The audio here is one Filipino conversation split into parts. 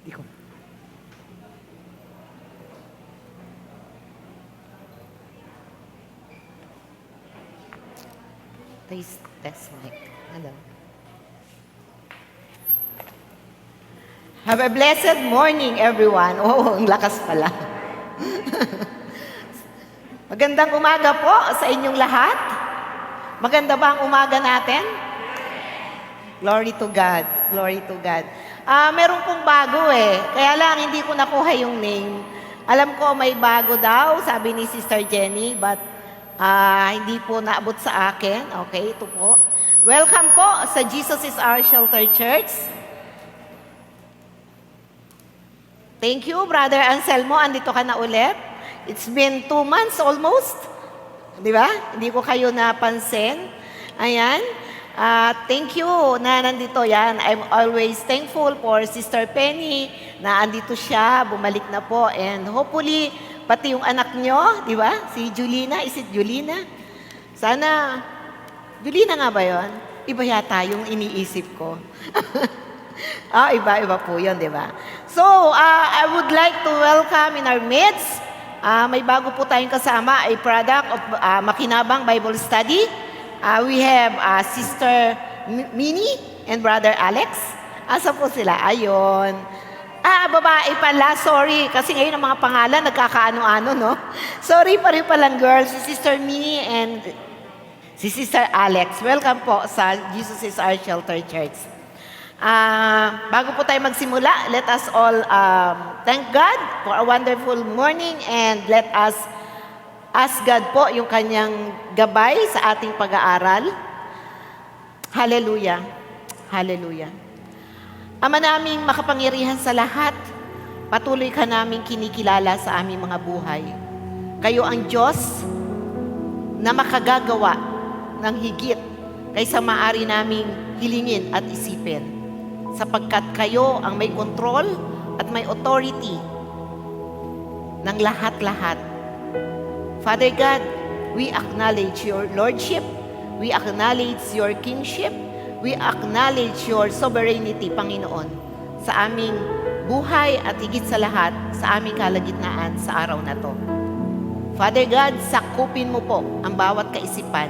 Di ko. Test mic. Hello. Have a blessed morning, everyone. Oh, ang lakas pala. Magandang umaga po sa inyong lahat. Maganda ba ang umaga natin? Glory to God. Glory to God. Meron pong bago eh. Kaya lang, hindi ko nakuha yung name. Alam ko may bago daw, sabi ni Sister Jenny, but hindi po naabot sa akin. Okay, ito po. Welcome po sa Jesus is Our Shelter Church. Thank you, Brother Anselmo. Andito ka na ulit. It's been 2 months almost. Di ba? Hindi ko kayo napansin. Ayan. Thank you na nandito yan. I'm always thankful for Sister Penny na andito siya, bumalik na po. And hopefully, pati yung anak nyo, di ba? Si Julina. Is it Julina? Sana, Julina nga ba yon? Iba yata yung iniisip ko. Iba po yun, di ba? So, I would like to welcome in our midst, may bago po tayong kasama, a product of Makinabang Bible Study. We have Sister Minnie and Brother Alex. Asa po sila? Ayon. Babae pala, sorry. Kasi ngayon ang mga pangalan, nagkakaano-ano, no? Sorry pa rin palang girls, si Sister Minnie and si Sister Alex. Welcome po sa Jesus is Our Shelter Church. Bago po tayo magsimula, let us all thank God for a wonderful morning and let us ask God po yung kanyang gabay sa ating pag-aaral. Hallelujah. Hallelujah. Ama naming makapangyarihan sa lahat, patuloy ka naming kinikilala sa aming mga buhay. Kayo ang Diyos na makagagawa ng higit kaysa maaari naming hilingin at isipin. Sapagkat kayo ang may control at may authority ng lahat-lahat. Father God, we acknowledge your lordship, we acknowledge your kingship, we acknowledge your sovereignty, Panginoon, sa aming buhay at higit sa lahat, sa aming kalagitnaan sa araw na to. Father God, sakupin mo po ang bawat kaisipan,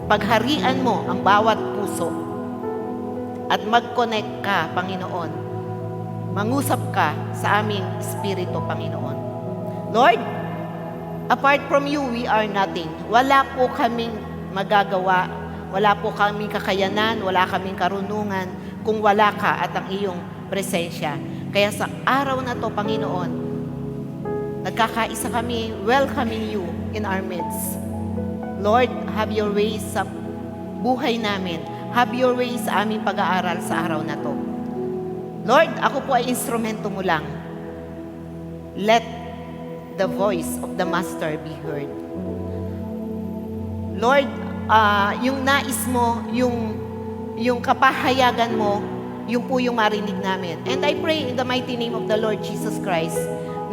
pagharian mo ang bawat puso, at mag-connect ka, Panginoon. Mangusap ka sa aming espiritu, Panginoon. Lord, apart from you, we are nothing. Wala po kaming magagawa, wala po kaming kakayanan, wala kaming karunungan kung wala ka at ang iyong presensya. Kaya sa araw na to, Panginoon, nagkakaisa kami, welcoming you in our midst. Lord, have your way sa buhay namin. Have your way sa aming pag-aaral sa araw na to. Lord, ako po ay instrumento mo lang. Let the voice of the Master be heard. Lord, yung nais mo, yung kapahayagan mo, yung po yung marinig namin. And I pray in the mighty name of the Lord Jesus Christ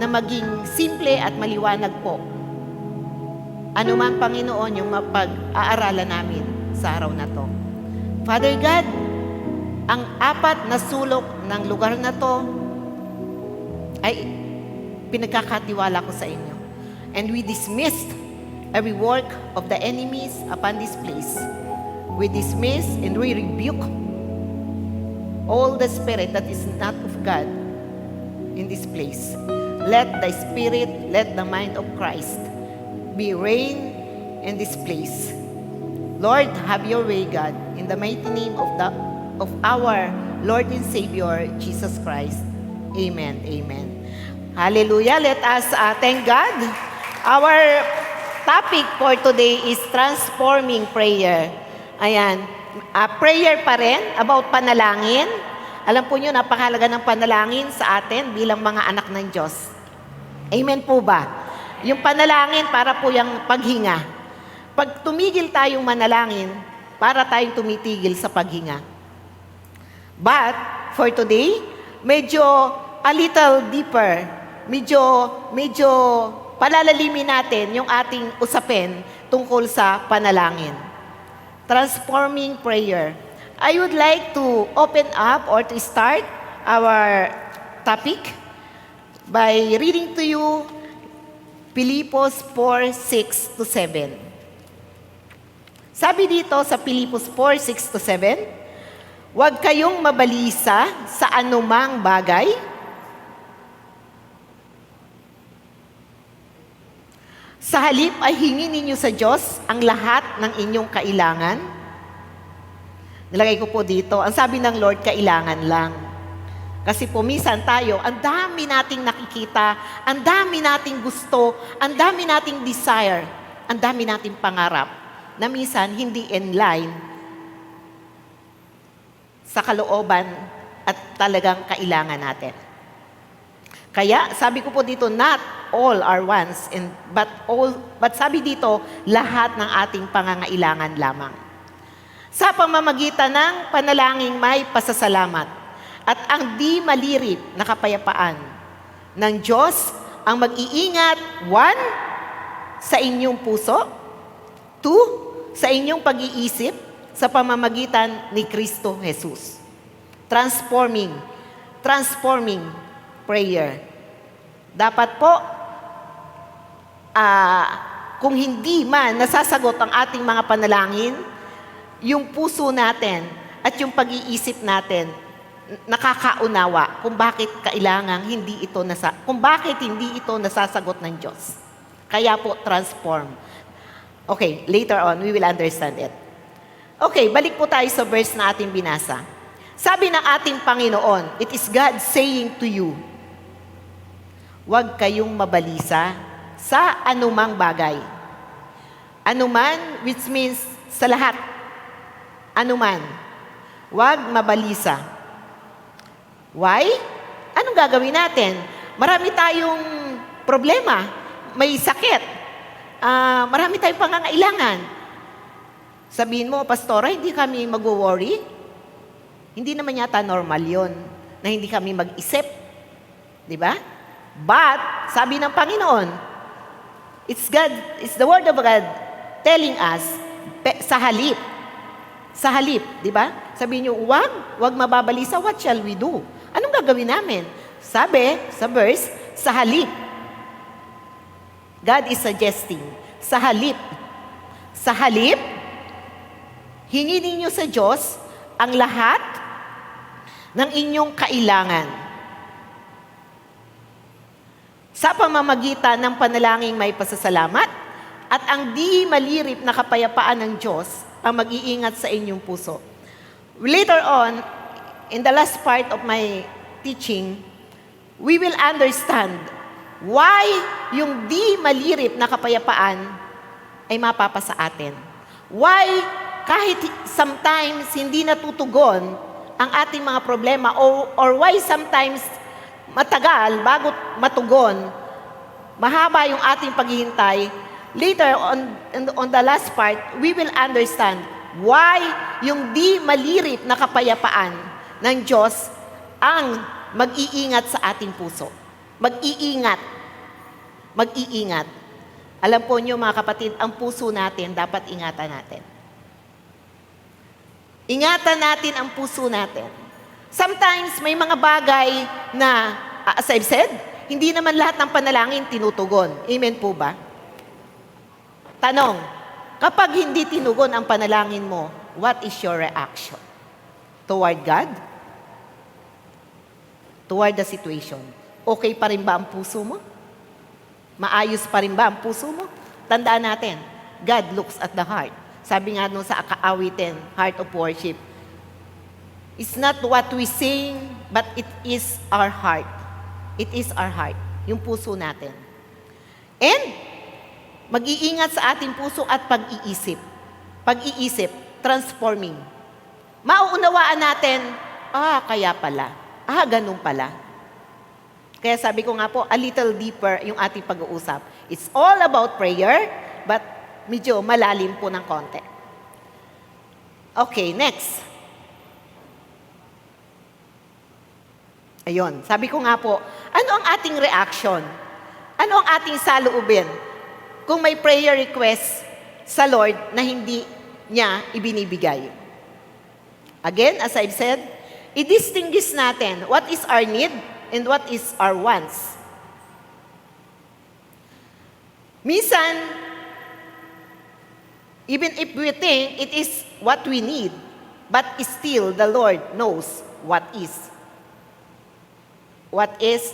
na maging simple at maliwanag po. Ano man, Panginoon, yung mapag-aaralan namin sa araw na to. Father God, ang 4 na sulok ng lugar na to ay pinagkakatiwala ko sa inyo. And we dismissed every work of the enemies upon this place. We dismiss and we rebuke all the spirit that is not of God in this place. Let the spirit, let the mind of Christ be reign in this place. Lord, have your way, God, in the mighty name of our Lord and Savior, Jesus Christ. Amen. Amen. Hallelujah. Let us thank God. Our topic for today is transforming prayer. Ayan. Prayer pa rin, about panalangin. Alam po nyo, napakahalaga ng panalangin sa atin bilang mga anak ng Diyos. Amen po ba? Yung panalangin para po yung paghinga. Pag tumigil tayong manalangin, para tayong tumitigil sa paghinga. But, for today, medyo a little deeper, medyo palalalimin natin yung ating usapin tungkol sa panalangin. Transforming prayer. I would like to open up or to start our topic by reading to you Pilipos 4:6-7. Sabi dito sa Pilipos 4:6-7, huwag kayong mabalisa sa anumang bagay. Sa halip ay hingin ninyo sa Diyos ang lahat ng inyong kailangan. Nilagay ko po dito, ang sabi ng Lord, kailangan lang. Kasi po minsan tayo, ang dami nating nakikita, ang dami nating gusto, ang dami nating desire, ang dami nating pangarap, na minsan hindi in line sa kalooban at talagang kailangan natin. Kaya sabi ko po dito, not all are wants, but sabi dito, lahat ng ating pangangailangan lamang. Sa pamamagitan ng panalangin may pasasalamat at ang di malirip na kapayapaan ng Diyos ang mag-iingat, 1, sa inyong puso, 2, sa inyong pag-iisip sa pamamagitan ni Kristo Jesus. Transforming prayer. Dapat po, kung hindi man nasasagot ang ating mga panalangin, yung puso natin at yung pag-iisip natin nakakaunawa kung bakit hindi ito nasasagot ng Diyos. Kaya po, transform. Okay, later on, we will understand it. Okay, balik po tayo sa verse na ating binasa. Sabi ng ating Panginoon, it is God saying to you, huwag kayong mabalisa sa anumang bagay. Anuman, which means sa lahat. Anuman. Huwag mabalisa. Why? Anong gagawin natin? Marami tayong problema. May sakit. Marami tayong pangangailangan. Sabihin mo, Pastora, hindi kami mag-worry? Hindi naman yata normal yon na hindi kami mag-isip. Di ba? But, sabi ng Panginoon, it's the word of God telling us, sa halip, di ba? Sabihin niyo, wag mababalisa, what shall we do? Anong gagawin namin? Sabi, sa verse, sa halip. God is suggesting, sa halip, hingin ninyo sa Diyos ang lahat ng inyong kailangan. Sa pamamagitan ng panalangin may pasasalamat at ang di malirip na kapayapaan ng Diyos ang mag-iingat sa inyong puso. Later on, in the last part of my teaching, we will understand why yung di malirip na kapayapaan ay mapapasa atin. Why kahit sometimes hindi natutugon ang ating mga problema or why sometimes matagal bago matugon, mahaba yung ating paghihintay. Later on the last part, we will understand why yung di malirip na kapayapaan ng Diyos ang mag-iingat sa ating puso. Mag-iingat. Alam po niyo mga kapatid, ang puso natin dapat ingatan natin. Ingatan natin ang puso natin. Sometimes may mga bagay na, as I've said, hindi naman lahat ng panalangin tinutugon. Amen po ba? Tanong, kapag hindi tinugon ang panalangin mo, what is your reaction? Toward God? Toward the situation? Okay pa rin ba ang puso mo? Maayos pa rin ba ang puso mo? Tandaan natin, God looks at the heart. Sabi nga nung sa Kaawitin, Heart of Worship, it's not what we sing, but it is our heart. It is our heart, yung puso natin. And, mag-iingat sa ating puso at pag-iisip. Pag-iisip, transforming. Mauunawaan natin, kaya pala. Ganun pala. Kaya sabi ko nga po, a little deeper yung ating pag-uusap. It's all about prayer, but medyo malalim po ng konti. Okay, next. Ayun, sabi ko nga po, ano ang ating reaction? Ano ang ating saloobin kung may prayer request sa Lord na hindi niya ibinibigay? Again, as I've said, i-distinguish natin what is our need and what is our wants. Minsan, even if we think it is what we need, but still the Lord knows what is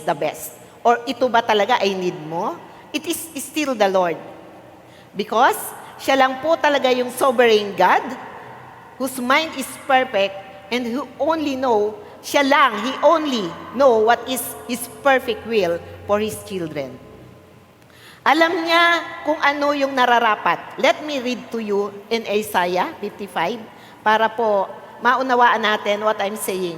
the best. Or ito ba talaga ay need mo? It is still the Lord. Because siya lang po talaga yung sovereign God, whose mind is perfect, and who only know, siya lang, He only know what is His perfect will for His children. Alam niya kung ano yung nararapat. Let me read to you in Isaiah 55 para po maunawaan natin what I'm saying.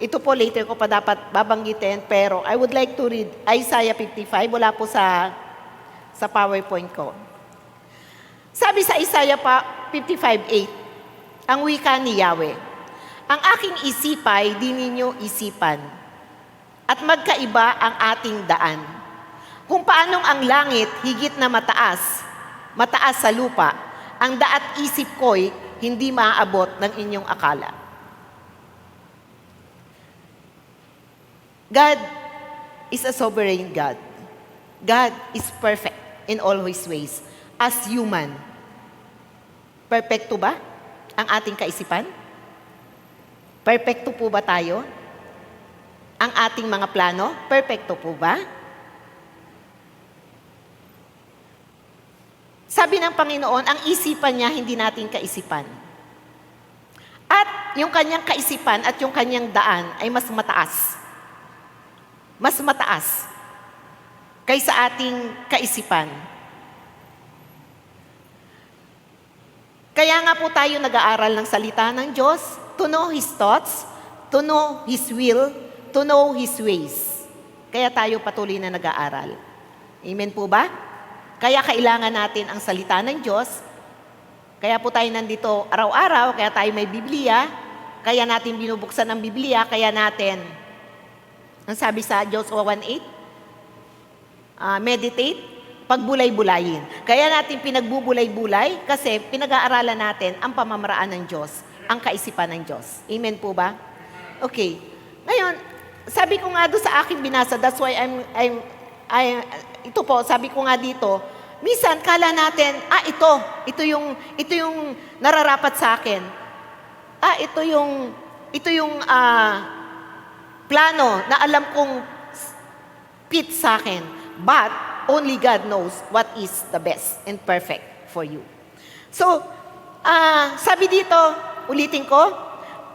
Ito po later ko pa dapat babanggitin, pero I would like to read Isaiah 55, wala po sa PowerPoint ko. Sabi sa Isaiah 55:8, ang wika ni Yahweh, ang aking isipay, di ninyo isipan, at magkaiba ang ating daan. Kung paanong ang langit higit na mataas sa lupa, ang daat isip ko'y hindi maaabot ng inyong akala. God is a sovereign God. God is perfect in all His ways. As human, perfecto ba ang ating kaisipan? Perfecto po ba tayo? Ang ating mga plano, perfecto po ba? Sabi ng Panginoon, ang isipan niya hindi natin kaisipan. At yung kanyang kaisipan at yung kanyang daan ay mas mataas. Mas mataas kaysa ating kaisipan. Kaya nga po tayo nag-aaral ng salita ng Diyos, to know His thoughts, to know His will, to know His ways. Kaya tayo patuloy na nag-aaral. Amen po ba? Kaya kailangan natin ang salita ng Diyos. Kaya po tayo nandito araw-araw, kaya tayo may Biblia, kaya natin binubuksan ang Biblia, kaya natin, ang sabi sa Joshua 1:8, meditate, pagbulay-bulayin. Kaya natin pinagbubulay-bulay kasi pinag-aaralan natin ang pamamaraan ng Diyos, ang kaisipan ng Diyos. Amen po ba? Okay. Ngayon, sabi ko nga doon sa aking binasa, that's why ito po, sabi ko nga dito, minsan kala natin, ito yung nararapat sa akin. Ito yung plano na alam kong fit sa akin. But only God knows what is the best and perfect for you. So, sabi dito, ulitin ko,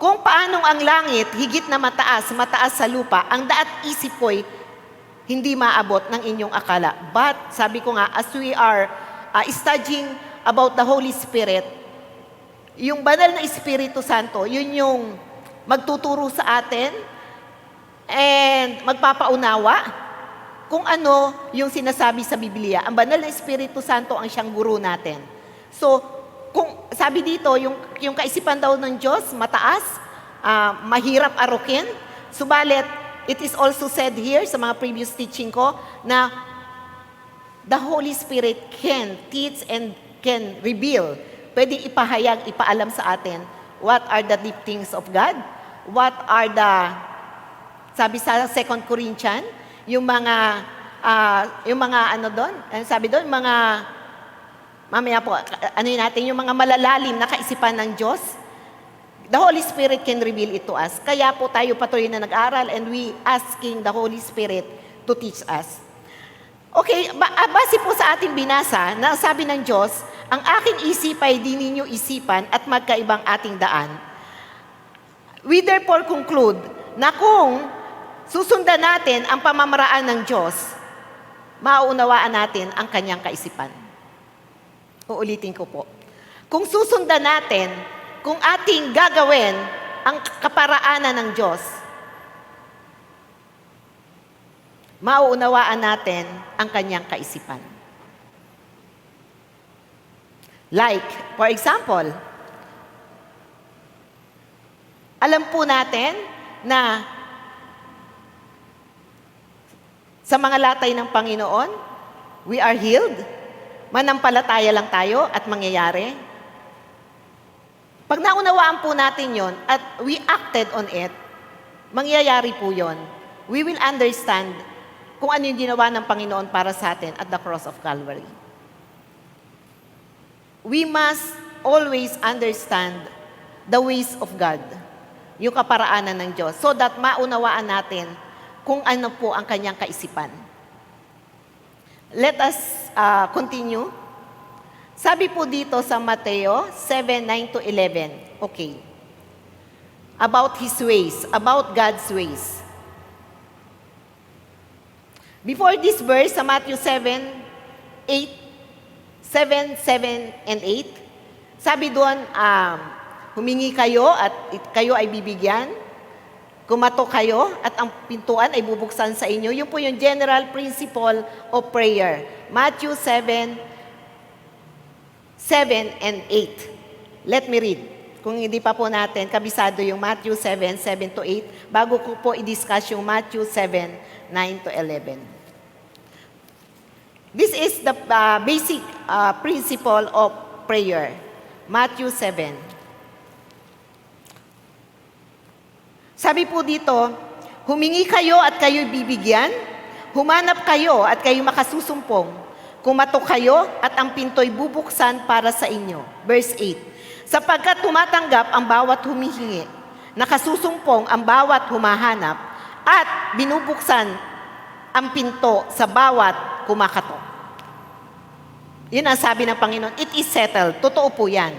kung paanong ang langit higit na mataas sa lupa, ang daat isip ko'y hindi maabot ng inyong akala. But, sabi ko nga, as we are studying about the Holy Spirit, yung banal na Espiritu Santo, yun yung magtuturo sa atin and magpapaunawa kung ano yung sinasabi sa Biblia. Ang banal na Espiritu Santo ang siyang guro natin. So, kung sabi dito, yung kaisipan daw ng Diyos, mataas, mahirap arukin, subalit, it is also said here sa mga previous teaching ko na the Holy Spirit can teach and can reveal. Pwede ipahayag, ipaalam sa atin what are the deep things of God, what are the, sabi sa 2 Corinthians, yung mga ano doon, sabi doon, mamaya po, ano yun natin, yung mga malalalim na kaisipan ng Diyos, the Holy Spirit can reveal it to us. Kaya po tayo patuloy na nag-aral and we asking the Holy Spirit to teach us. Okay, base po sa ating binasa, na sabi ng Diyos, ang aking isipay di ninyo isipan at magkaibang ating daan. We therefore conclude na kung susundan natin ang pamamaraan ng Diyos, mauunawaan natin ang kanyang kaisipan. Uulitin ko po. Kung susundan natin, kung ating gagawin ang kaparaanan ng Diyos, mauunawaan natin ang kanyang kaisipan. Like, for example, alam po natin na sa mga latay ng Panginoon, we are healed. Manampalataya lang tayo at mangyayari. Pag naunawaan po natin yon at we acted on it, mangyayari po yon. we will understand kung ano yung ginawa ng Panginoon para sa atin at the cross of Calvary. We must always understand the ways of God, yung kaparaanan ng Diyos, so that maunawaan natin kung ano po ang kanyang kaisipan. Let us continue. Sabi po dito sa Mateo 7:9-11. Okay. About His ways, about God's ways. Before this verse, sa Matthew 7, 7, and 8, sabi doon, humingi kayo at kayo ay bibigyan. Kumatok kayo at ang pintuan ay bubuksan sa inyo. Yun po yung general principle of prayer. Matthew 7, 7 and 8. Let me read. Kung hindi pa po natin, kabisado yung Matthew 7, 7-8, bago ko po i-discuss yung Matthew 7, 9-11. This is the basic principle of prayer. Matthew 7. Sabi po dito, humingi kayo at kayo'y bibigyan, humanap kayo at kayo'y makasusumpong, kumatok kayo at ang pinto'y bubuksan para sa inyo. Verse 8, sapagkat tumatanggap ang bawat humihingi, nakasusumpong ang bawat humahanap, at binubuksan ang pinto sa bawat kumakatok. Yun ang sabi ng Panginoon, it is settled. Totoo po yan.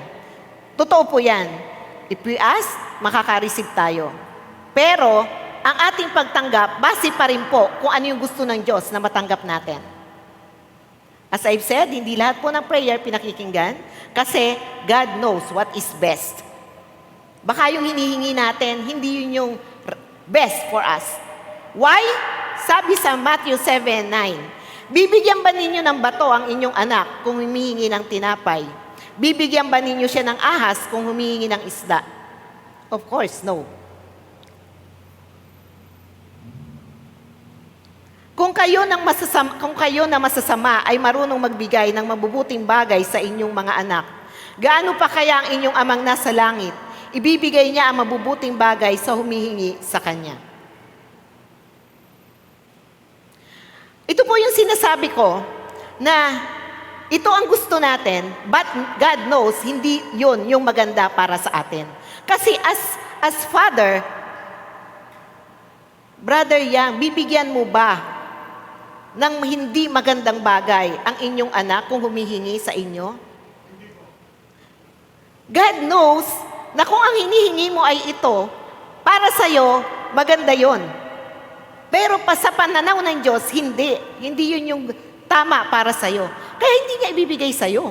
Totoo po yan. If we ask, makaka-receive tayo. Pero, ang ating pagtanggap, base pa rin po kung ano yung gusto ng Diyos na matanggap natin. As I've said, hindi lahat po ng prayer pinakikinggan kasi God knows what is best. Baka yung hinihingi natin, hindi yun yung best for us. Why? Sabi sa Matthew 7:9, bibigyan ba ninyo ng bato ang inyong anak kung humihingi ng tinapay? Bibigyan ba ninyo siya ng ahas kung humihingi ng isda? Of course, no. Kung kayo na masasama ay marunong magbigay ng mabubuting bagay sa inyong mga anak, gaano pa kaya ang inyong amang nasa langit, ibibigay niya ang mabubuting bagay sa humihingi sa kanya. Ito po yung sinasabi ko na ito ang gusto natin, but God knows hindi yun yung maganda para sa atin. Kasi as father, Brother Yang, bibigyan mo ba ng hindi magandang bagay ang inyong anak kung humihingi sa inyo? God knows na kung ang hinihingi mo ay ito, para sa'yo, maganda yon. Pero pa sa pananaw ng Diyos, hindi. Hindi yun yung tama para sa'yo. Kaya hindi niya ibibigay sa'yo.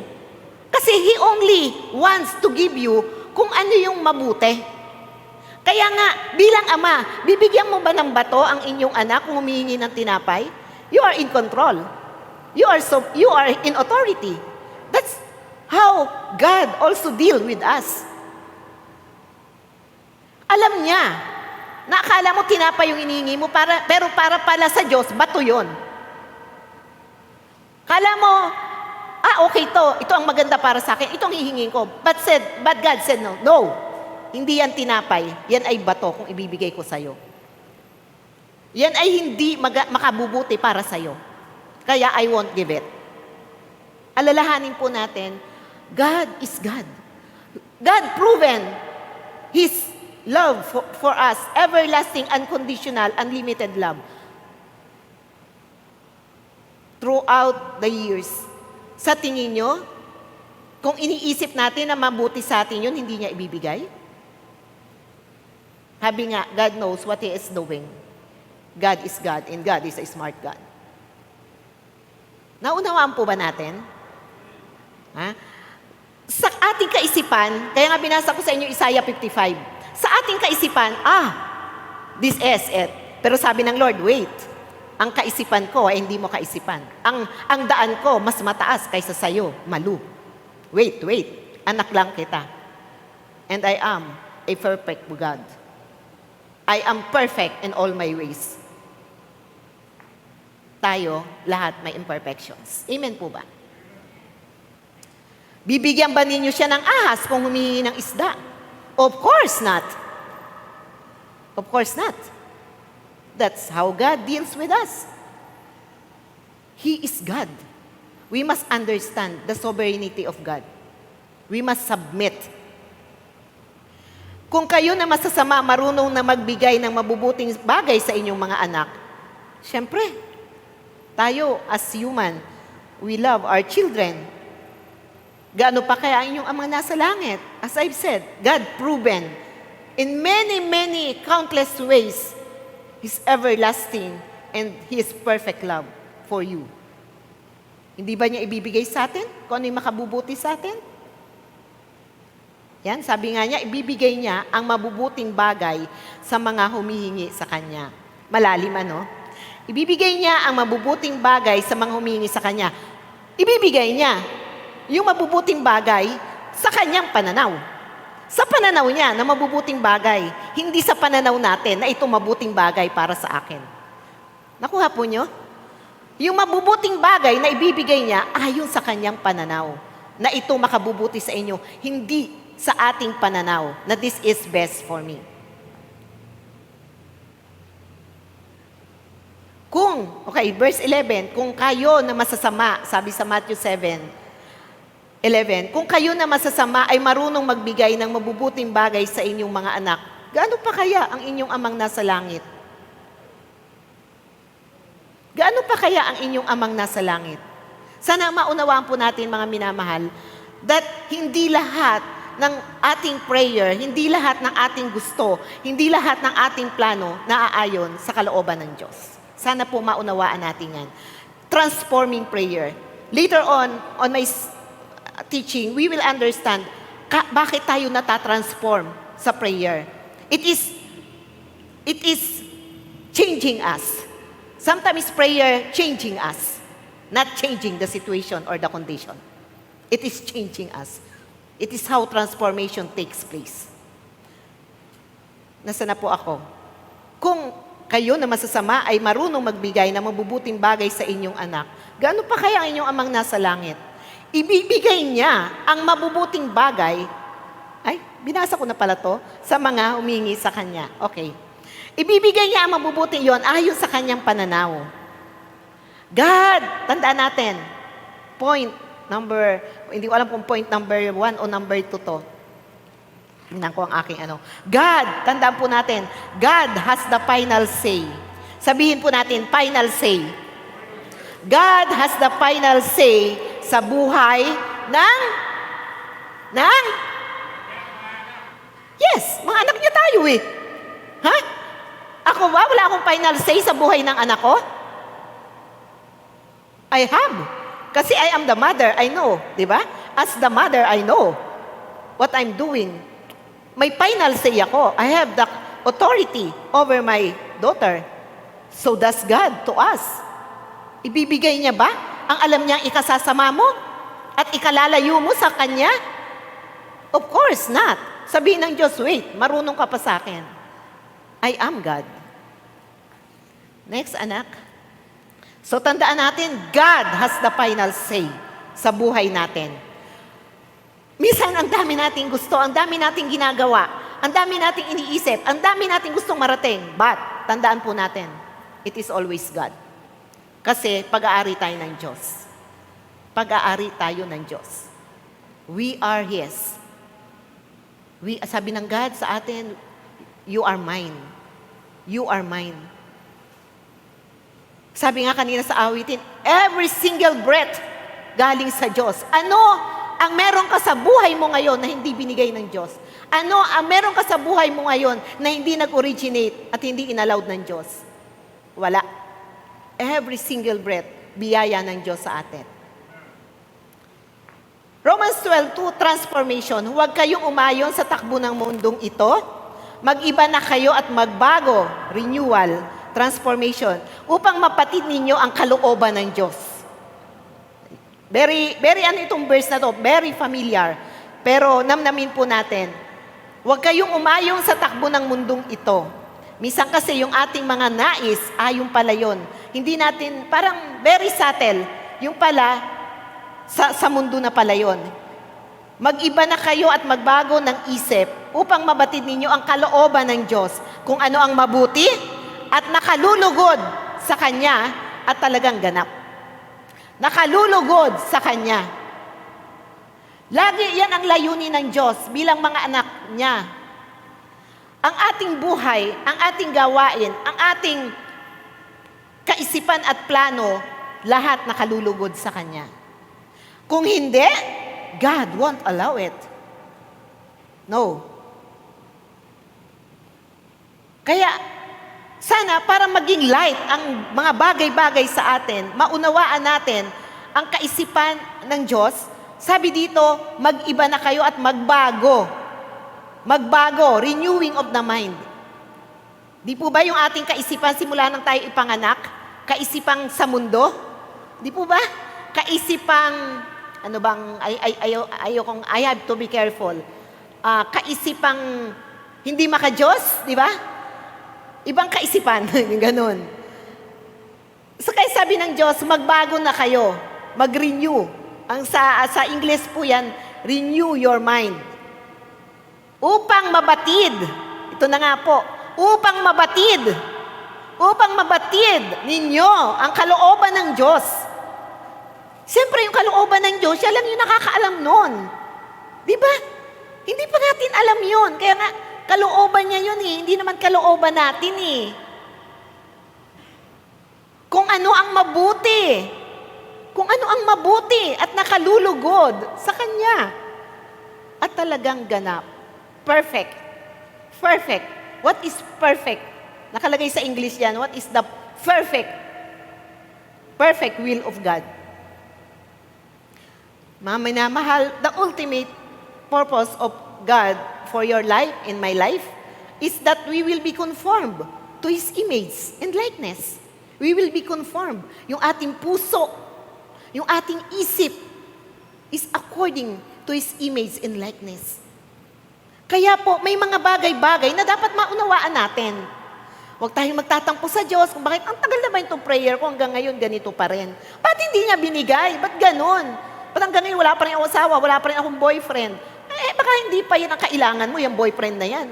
Kasi He only wants to give you kung ano yung mabuti. Kaya nga, bilang ama, bibigyan mo ba ng bato ang inyong anak kung humihingi ng tinapay? You are in control. You are in authority. That's how God also deal with us. Alam niya, na akala mo tinapay yung hinihingi mo, pero para pala sa Diyos, bato yun. Kala mo, okay ito ang maganda para sa akin, itong hihingin ko. But God said no. No, hindi yan tinapay, yan ay bato kung ibibigay ko sa'yo. Yan ay hindi makabubuti para sa'yo. Kaya I won't give it. Alalahanin po natin, God is God. God proven His love for us, everlasting, unconditional, unlimited love. Throughout the years. Sa tingin nyo, kung iniisip natin na mabuti sa atin yun, hindi niya ibibigay? Sabi nga, God knows what He is doing. God is God, and God is a smart God. Naunawaan po ba natin? Ha? Sa ating kaisipan, kaya nga binasa ko sa inyo Isaiah 55, sa ating kaisipan, this is it. Pero sabi ng Lord, wait, ang kaisipan ko ay hindi mo kaisipan. Ang daan ko, mas mataas kaysa sayo, malu. Wait, anak lang kita. And I am a perfect God. I am perfect in all my ways. Tayo, lahat may imperfections. Amen po ba? Bibigyan ba ninyo siya ng ahas kung humihingi ng isda? Of course not. Of course not. That's how God deals with us. He is God. We must understand the sovereignty of God. We must submit. Kung kayo na masasama, marunong na magbigay ng mabubuting bagay sa inyong mga anak, syempre, tayo as human, we love our children. Gaano pa kaya ang inyong amang nasa langit? As I've said, God proven in many, many countless ways His everlasting and His perfect love for you. Hindi ba niya ibibigay sa atin kung ano yung makabubuti sa atin? Yan, sabi nga niya, ibibigay niya ang mabubuting bagay sa mga humihingi sa Kanya. Malalim ano? Ibibigay niya ang mabubuting bagay sa mga humihingi sa Kanya. Ibibigay niya yung mabubuting bagay sa Kanyang pananaw. Sa pananaw niya na mabubuting bagay, hindi sa pananaw natin na ito mabuting bagay para sa akin. Nakuha po niyo? Yung mabubuting bagay na ibibigay niya ayon sa Kanyang pananaw, na ito makabubuti sa inyo, hindi sa ating pananaw na this is best for me. Verse 11, kung kayo na masasama, sabi sa Matthew 7:11, kung kayo na masasama ay marunong magbigay ng mabubuting bagay sa inyong mga anak, gaano pa kaya ang inyong amang nasa langit? Gaano pa kaya ang inyong amang nasa langit? Sana maunawaan po natin, mga minamahal, that hindi lahat ng ating prayer, hindi lahat ng ating gusto, hindi lahat ng ating plano naaayon sa kalooban ng Diyos. Sana po maunawaan natin yan. Transforming prayer. Later on my teaching, we will understand bakit tayo natatransform sa prayer. It is changing us. Sometimes prayer changing us, not changing the situation or the condition. It is changing us. It is how transformation takes place. Nasaan na po ako? Kung kayo na masasama ay marunong magbigay ng mabubuting bagay sa inyong anak, gaano pa kaya ang inyong amang nasa langit? Ibibigay niya ang mabubuting bagay, binasa ko na pala to, sa mga humingi sa Kanya. Okay. Ibibigay niya ang mabubuting yon ayon sa Kanyang pananaw. God, tandaan natin, hindi ko alam kung point number 1 o number 2 to. Tingnan ko ang aking God, tandaan po natin, God has the final say. Sabihin po natin, final say. God has the final say sa buhay ng Yes, mga anak niya tayo eh. Ha? Ako ba? Wala akong final say sa buhay ng anak ko? I have. Kasi I am the mother, I know. Di ba? As the mother, I know what I'm doing. May final say ako. I have the authority over my daughter. So does God to us. Ibibigay niya ba ang alam niyang ikasasama mo at ikalalayo mo sa Kanya? Of course not. Sabihin ng Diyos, wait, marunong ka pa sa akin. I am God. Next, anak. So tandaan natin, God has the final say sa buhay natin. Minsan, ang dami nating gusto, ang dami nating ginagawa, ang dami nating iniisip, ang dami nating gustong marating. But, tandaan po natin, it is always God. Kasi pag-aari tayo ng Diyos. Pag-aari tayo ng Diyos. We are His. Sabi ng God sa atin, you are mine. You are mine. Sabi nga kanina sa awitin, every single breath galing sa Diyos. Ano ang meron ka sa buhay mo ngayon na hindi binigay ng Diyos? Ano ang meron ka sa buhay mo ngayon na hindi nag-originate at hindi inallowed ng Diyos? Wala. Every single breath, biyaya ng Diyos sa atin. Romans 12:2, transformation. Huwag kayong umayon sa takbo ng mundong ito. Mag-iba na kayo at magbago, renewal, transformation, upang mapatid ninyo ang kalooban ng Diyos. Very itong verse na to, very familiar. Pero namnamin po natin, huwag kayong umayong sa takbo ng mundong ito. Minsan kasi yung ating mga nais, yung pala yun. Hindi natin, parang very subtle, yung pala, sa mundo na pala yun. Mag-iba na kayo at magbago ng isip upang mabatid ninyo ang kalooban ng Diyos. Kung ano ang mabuti, at nakalulugod sa Kanya at talagang ganap. Nakalulugod sa Kanya. Lagi yan ang layunin ng Diyos bilang mga anak niya. Ang ating buhay, ang ating gawain, ang ating kaisipan at plano, lahat nakalulugod sa Kanya. Kung hindi, God won't allow it. No. Kaya, sana para maging light ang mga bagay-bagay sa atin, maunawaan natin ang kaisipan ng Diyos, sabi dito, mag-iba na kayo at magbago. Magbago, renewing of the mind. Di po ba yung ating kaisipan simula nang tayo ipanganak? Kaisipang sa mundo? Di po ba? Kaisipang, ano bang, I have to be careful. Kaisipang hindi maka-Diyos, di ba? Ibang kaisipan, ganun. So kaya sabi ng Diyos, magbago na kayo, mag-renew. Ang sa English po yan, renew your mind. Upang mabatid, ito na nga po, upang mabatid ninyo ang kalooban ng Diyos. Siyempre yung kalooban ng Diyos, siya lang yung nakakaalam nun. Di ba? Hindi pa natin alam yun. Kaya nga, kalooban niya yun eh. Hindi naman kalooban natin eh. Kung ano ang mabuti. Kung ano ang mabuti at nakalulugod sa Kanya. At talagang ganap. Perfect. Perfect. What is perfect? Nakalagay sa English yan. What is the perfect will of God? Mga minamahal, the ultimate purpose of God for your life and my life is that we will be conformed to His image and likeness. We will be conformed. Yung ating puso, yung ating isip is according to His image and likeness. Kaya po, may mga bagay-bagay na dapat maunawaan natin. Huwag tayong magtatampo sa Diyos kung bakit ang tagal na ba itong prayer ko hanggang ngayon ganito pa rin. Ba't hindi niya binigay? Ba't ganon? Ba't hanggang ngayon wala pa rin akong asawa, wala pa rin akong boyfriend? Baka hindi pa yan ang kailangan mo, yung boyfriend na yan.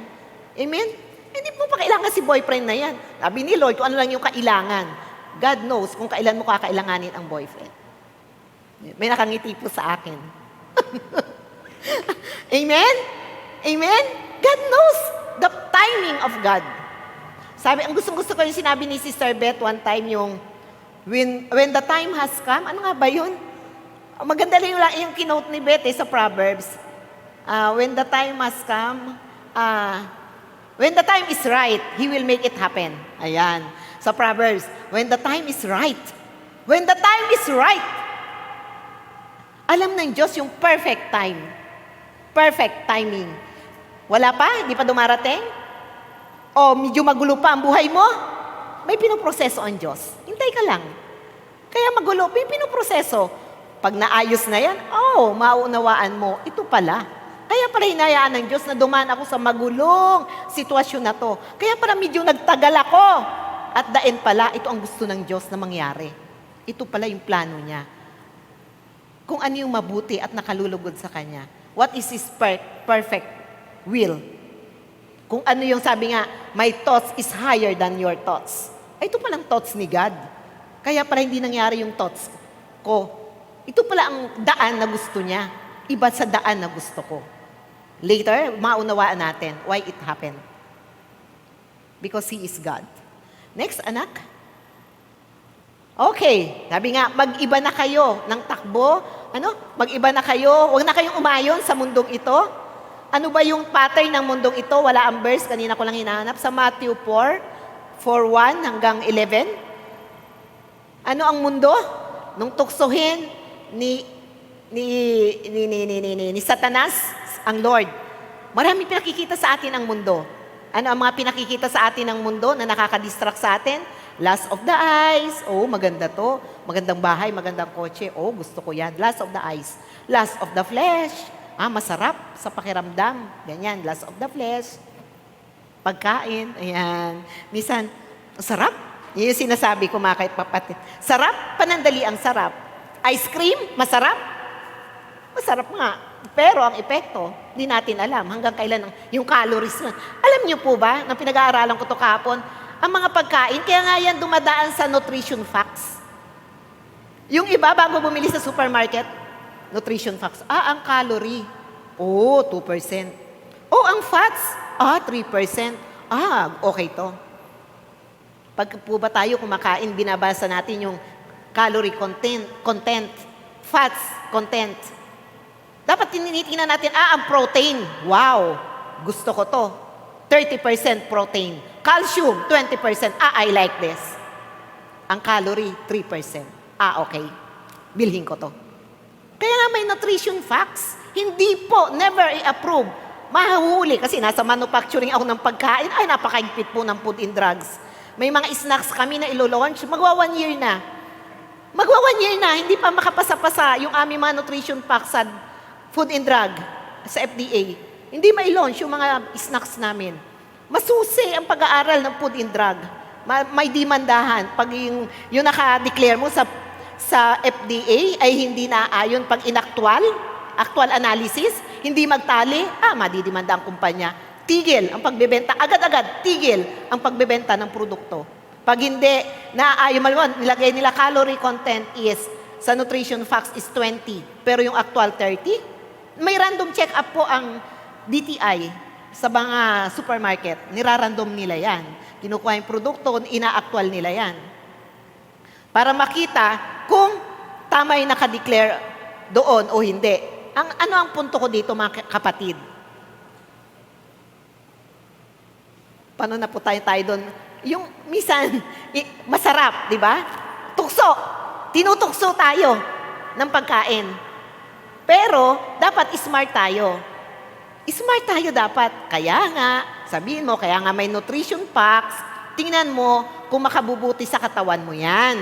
Amen? Hindi mo pa kailangan si boyfriend na yan. Sabi ni Lord, kung ano lang yung kailangan. God knows kung kailan mo kakailanganin ang boyfriend. May nakangiti po sa akin. Amen? Amen? God knows the timing of God. Sabi, ang gustong-gusto ko yung sinabi ni Sister Beth one time yung, when the time has come, ano nga ba yun? Maganda lang yung kinote ni Beth sa Proverbs. When the time has come, when the time is right, He will make it happen. Ayan. Sa Proverbs, when the time is right. When the time is right. Alam ng Diyos yung perfect time. Perfect timing. Wala pa? Hindi pa dumarating? O medyo magulo pa ang buhay mo? May pinoproseso ang Diyos. Hintay ka lang. Kaya magulo, may pinoproseso. Pag naayos na yan, mauunawaan mo, ito pala. Kaya pala hinayaan ng Diyos na dumaan ako sa magulong sitwasyon na to. Kaya pala medyo nagtagal ako. At the end pala, ito ang gusto ng Diyos na mangyari. Ito pala yung plano niya. Kung ano yung mabuti at nakalulugod sa Kanya. What is His perfect will? Kung ano yung sabi nga, my thoughts is higher than your thoughts. Ay, ito palang thoughts ni God. Kaya pala hindi nangyari yung thoughts ko. Ito pala ang daan na gusto niya. Iba sa daan na gusto ko. Later, maunawaan natin why it happened. Because He is God. Next, anak. Okay. Sabi nga, mag-iba na kayo ng takbo. Mag-iba na kayo. Huwag na kayong umayon sa mundong ito. Ano ba yung pattern ng mundong ito? Wala ang verse. Kanina ko lang hinahanap. Sa Matthew 4:1 hanggang 11. Ano ang mundo? Nung tuksohin ni Satanas, ang Lord. Marami pinakikita sa atin ang mundo. Ano ang mga pinakikita sa atin ng mundo na nakakadistract sa atin? Lust of the eyes. Maganda to. Magandang bahay, magandang kotse. Gusto ko yan. Lust of the eyes. Lust of the flesh. Masarap sa pakiramdam. Ganyan, lust of the flesh. Pagkain. Ayan. Minsan, sarap. Yun yung sinasabi ko mga kapatid. Sarap, panandali ang sarap. Ice cream, masarap. Masarap nga. Pero ang epekto, hindi natin alam hanggang kailan yung calories na. Alam niyo po ba, nang pinag-aaralan ko to kahapon, ang mga pagkain. Kaya nga yan dumadaan sa nutrition facts. Yung iba, bago bumili sa supermarket, nutrition facts. Ang calorie. 2%. Ang fats. 3%. Okay to. Pag po ba tayo kumakain, binabasa natin yung calorie content, fats content. Dapat tinitingnan natin, ang protein. Wow, gusto ko to. 30% protein. Calcium, 20%. I like this. Ang calorie, 3%. Okay. Bilhin ko to. Kaya nga may nutrition facts. Hindi po, never i-approve. Mahuhuli kasi nasa manufacturing ako ng pagkain. Napakaigpit po ng food and drugs. May mga snacks kami na ilo-launch. Magwa 1 year na. Hindi pa makapasa-pasa yung aming mga nutrition facts sa food and drug sa FDA. Hindi mai-launch yung mga snacks namin. Masusi ang pag-aaral ng food and drug. May demandahan. Pag yung naka-declare mo sa FDA ay hindi naayon pag actual analysis, hindi magtali, madidimanda ang kumpanya. Tigil ang pagbebenta, agad-agad, tigil ang pagbebenta ng produkto. Pag hindi, naayon, nilagay nila calorie content is, sa nutrition facts is 20, pero yung actual 30, may random check-up po ang DTI sa mga supermarket. Nirarandom nila yan. Kinukuha yung produkto, ina-actual nila yan. Para makita kung tama yung nakadeclare doon o hindi. Ano ang punto ko dito, mga kapatid? Paano na po tayo doon? Yung minsan, masarap, di ba? Tukso. Tinutukso tayo ng pagkain. Pero, dapat smart tayo. Smart tayo dapat. Kaya nga, sabihin mo, kaya nga may nutrition facts, tingnan mo kung makabubuti sa katawan mo yan.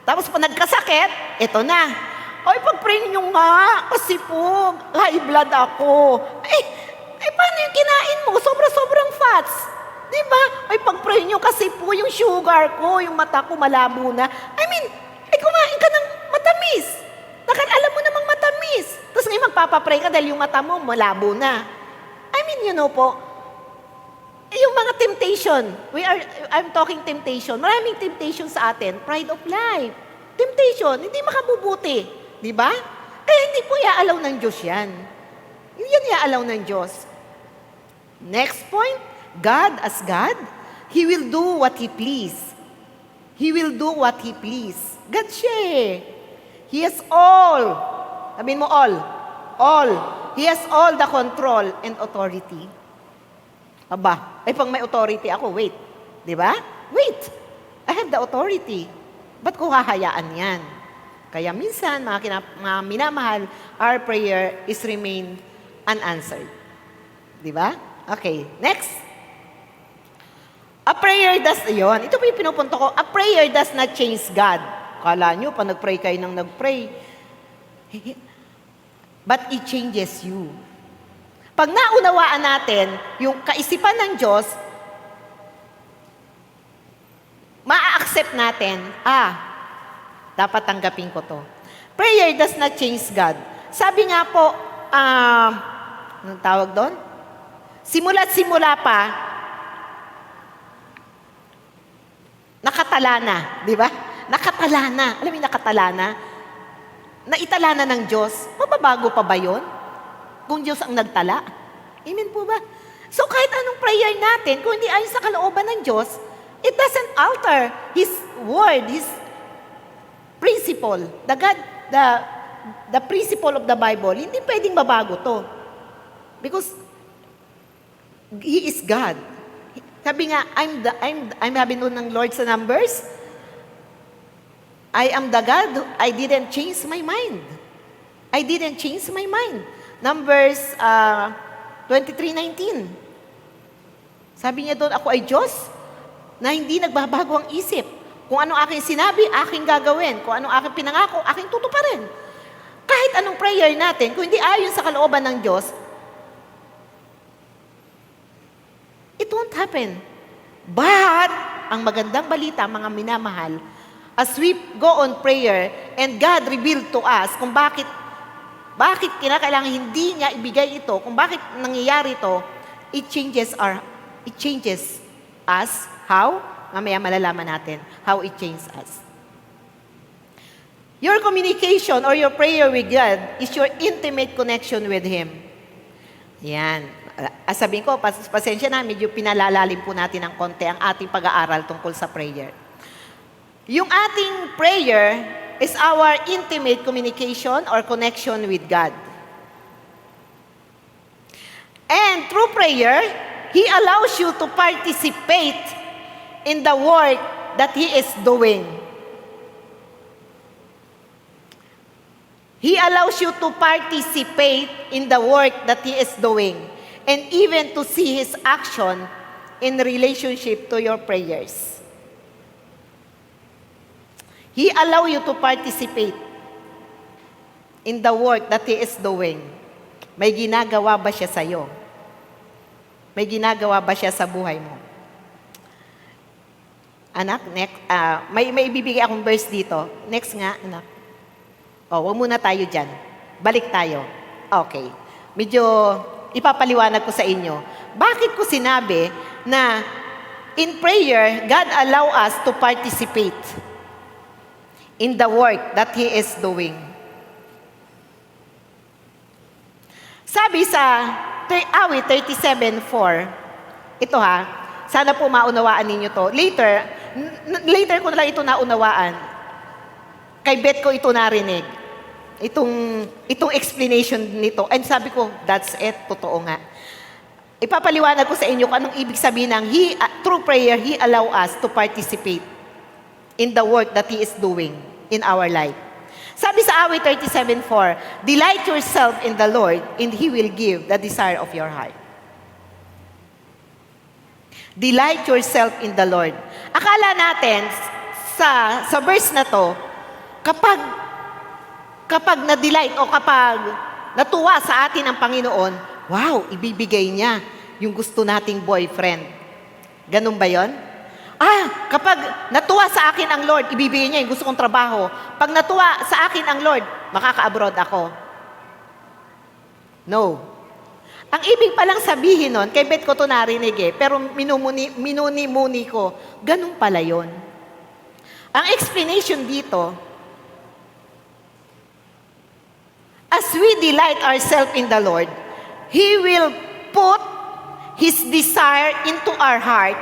Tapos pag nagkasakit, eto na. Pag-pray nyo nga, kasi po, high blood ako. Paano yung kinain mo? Sobrang fats. Diba? Pag-pray nyo kasi po yung sugar ko, yung mata ko malabo na. Kumain ka ng matamis. Alam mo namang matamis. Tapos ngayon magpapapray ka dahil yung mata mo malabo na. Po, yung mga temptation, I'm talking temptation. Maraming temptation sa atin. Pride of life. Temptation, hindi makabubuti. Di ba? Kaya hindi po iaalaw ng Diyos yan. Yan iaalaw ng Diyos. Next point, God as God, He will do what He please. He will do what He please. God siya eh. He has all. Sabihin mo all. All. He has all the control and authority. Pag may authority ako, wait. Di ba? Wait. I have the authority. Ba't ko hahayaan yan? Kaya minsan, mga minamahal, our prayer is remain unanswered. Di ba? Okay, next. A prayer does, ito po yung pinupunto ko, a prayer does not change God. Kala nyo, pa nag-pray kayo nang nag-pray. But it changes you. Pag naunawaan natin yung kaisipan ng Diyos, maa-accept natin, dapat tanggapin ko to. Prayer does not change God. Sabi nga po, anong tawag doon? Simula't simula pa, nakatala na, di ba? Nakatala na. Alam mo yung nakatala na? Naitala na ng Diyos. Mababago pa ba yun? Kung Diyos ang nagtala? Amen po ba? So kahit anong prayer natin, kung hindi ayon sa kalooban ng Diyos, it doesn't alter His word, His principle. The principle of the Bible, hindi pwedeng mabago to. Because He is God. Sabi nga, I'm sabi nun ng Lord sa Numbers, I am the God, I didn't change my mind. I didn't change my mind. Numbers 23:19. Sabi niya doon, ako ay Diyos na hindi nagbabago ang isip. Kung ano aking sinabi, aking gagawin. Kung ano aking pinangako, aking tutuparin. Kahit anong prayer natin, kung hindi ayon sa kalooban ng Diyos, it won't happen. But, ang magandang balita, mga minamahal, as we go on prayer, and God revealed to us kung bakit kinakailangan hindi niya ibigay ito, kung bakit nangyayari ito, it changes us. How? Mamaya malalaman natin how it changed us. Your communication or your prayer with God is your intimate connection with Him. Yan. Sabihin ko, pasensya na, medyo pinalalalim po natin ng konti ang ating pag-aaral tungkol sa prayer. Yung ating prayer is our intimate communication or connection with God. And through prayer, He allows you to participate in the work that He is doing. He allows you to participate in the work that He is doing and even to see His action in relationship to your prayers. He allows you to participate in the work that He is doing. May ginagawa ba siya sa'yo? May ginagawa ba siya sa buhay mo? Anak, next, may ibibigay akong verse dito. Next nga, anak. Wag muna tayo dyan. Balik tayo. Okay. Medyo ipapaliwanag ko sa inyo. Bakit ko sinabi na in prayer, God allow us to participate in the work that He is doing. Sabi sa awit 37:4, ito ha, sana po maunawaan ninyo to. Later ko na lang ito naunawaan. Kay Beth ko ito narinig. Itong explanation nito. And sabi ko, that's it, totoo nga. Ipapaliwanag ko sa inyo kung anong ibig sabihin ng through prayer, He allow us to participate in the work that He is doing in our life. Sabi sa awit 37:4, delight yourself in the Lord, and He will give the desire of your heart. Delight yourself in the Lord. Akala natin, sa verse na to, kapag na-delight o kapag natuwa sa atin ang Panginoon, wow, ibibigay niya yung gusto nating boyfriend. Ganun ba yon? Kapag natuwa sa akin ang Lord, ibibigay niya yung gusto kong trabaho. Pag natuwa sa akin ang Lord, makaka-abroad ako. No. Ang ibig palang sabihin nun, kay Beth ko to narinig pero minuni-muni ko, ganun pala yon. Ang explanation dito, as we delight ourselves in the Lord, He will put His desire into our heart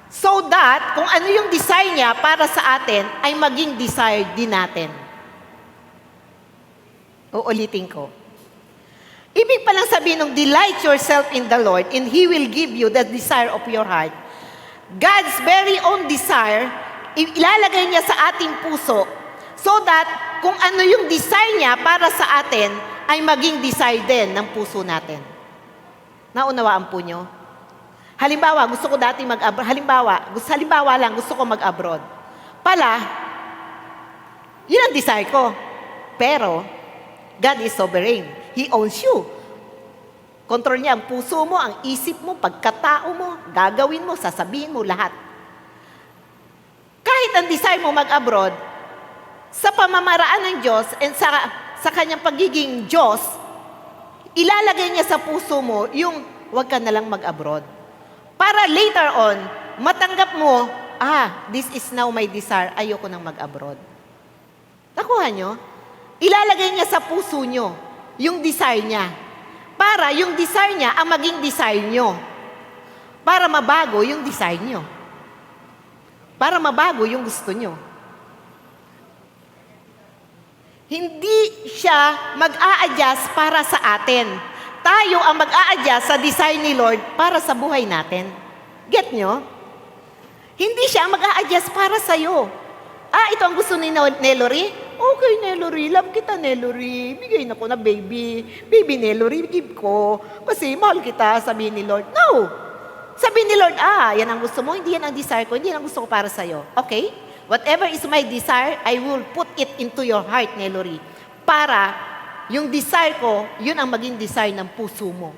so that kung ano yung desire niya para sa atin, ay maging desire din natin. Uulitin ko. Ibig palang sabihin ng delight yourself in the Lord and He will give you the desire of your heart. God's very own desire, ilalagay niya sa ating puso so that kung ano yung desire niya para sa atin, ay maging desire din ng puso natin. Naunawaan po nyo? Halimbawa, gusto ko dati mag-abroad. Halimbawa lang, gusto ko mag-abroad. Yun ang desire ko. Pero, God is sovereign. He owns you. Control niya ang puso mo, ang isip mo, pagkatao mo, gagawin mo, sasabihin mo, lahat. Kahit ang desire mo mag-abroad, sa pamamaraan ng Diyos and sa kanyang pagiging Diyos, ilalagay niya sa puso mo yung huwag ka na lang mag-abroad. Para later on, matanggap mo, this is now my desire, ayoko nang mag-abroad. Nakuha nyo? Ilalagay niya sa puso nyo yung desire niya. Para yung desire niya ang maging desire nyo. Para mabago yung desire nyo. Para mabago yung gusto nyo. Hindi siya mag-a-adjust para sa atin. Tayo ang mag-a-adjust sa desire ni Lord para sa buhay natin. Get nyo? Hindi siya mag-a-adjust para sa'yo. Ito ang gusto ni Nelory? Okay, Nelory. Love kita, Nelory. Bigay na ko na baby. Baby, Nelory, give ko. Kasi mahal kita, sabihin ni Lord. No! Sabihin ni Lord, yan ang gusto mo. Hindi yan ang desire ko. Hindi yan ang gusto ko para sa'yo. Okay? Whatever is my desire, I will put it into your heart, Nelory. Para yung desire ko, yun ang maging desire ng puso mo.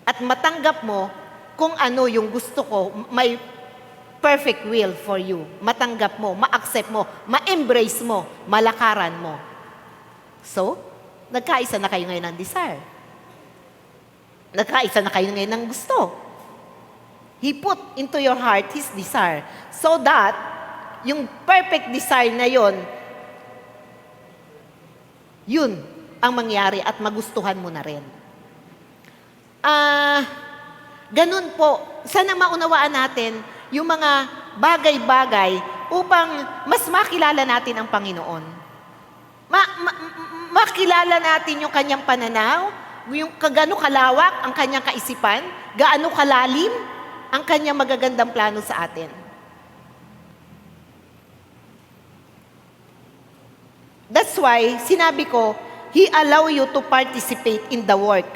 At matanggap mo kung ano yung gusto ko, may perfect will for you. Matanggap mo, ma-accept mo, ma-embrace mo, malakaran mo. So, nagkaisa na kayo ngayon ng desire. Nagkaisa na kayo ngayon ng gusto. He put into your heart His desire. So that, yung perfect desire na yon, yun ang mangyari at magustuhan mo na rin. Ganun po. Sana maunawaan natin yung mga bagay-bagay upang mas makilala natin ang Panginoon. Makilala natin yung kanyang pananaw, yung gaano kalawak ang kanyang kaisipan, gaano kalalim ang kanyang magagandang plano sa atin. That's why, sinabi ko, He allow you to participate in the work.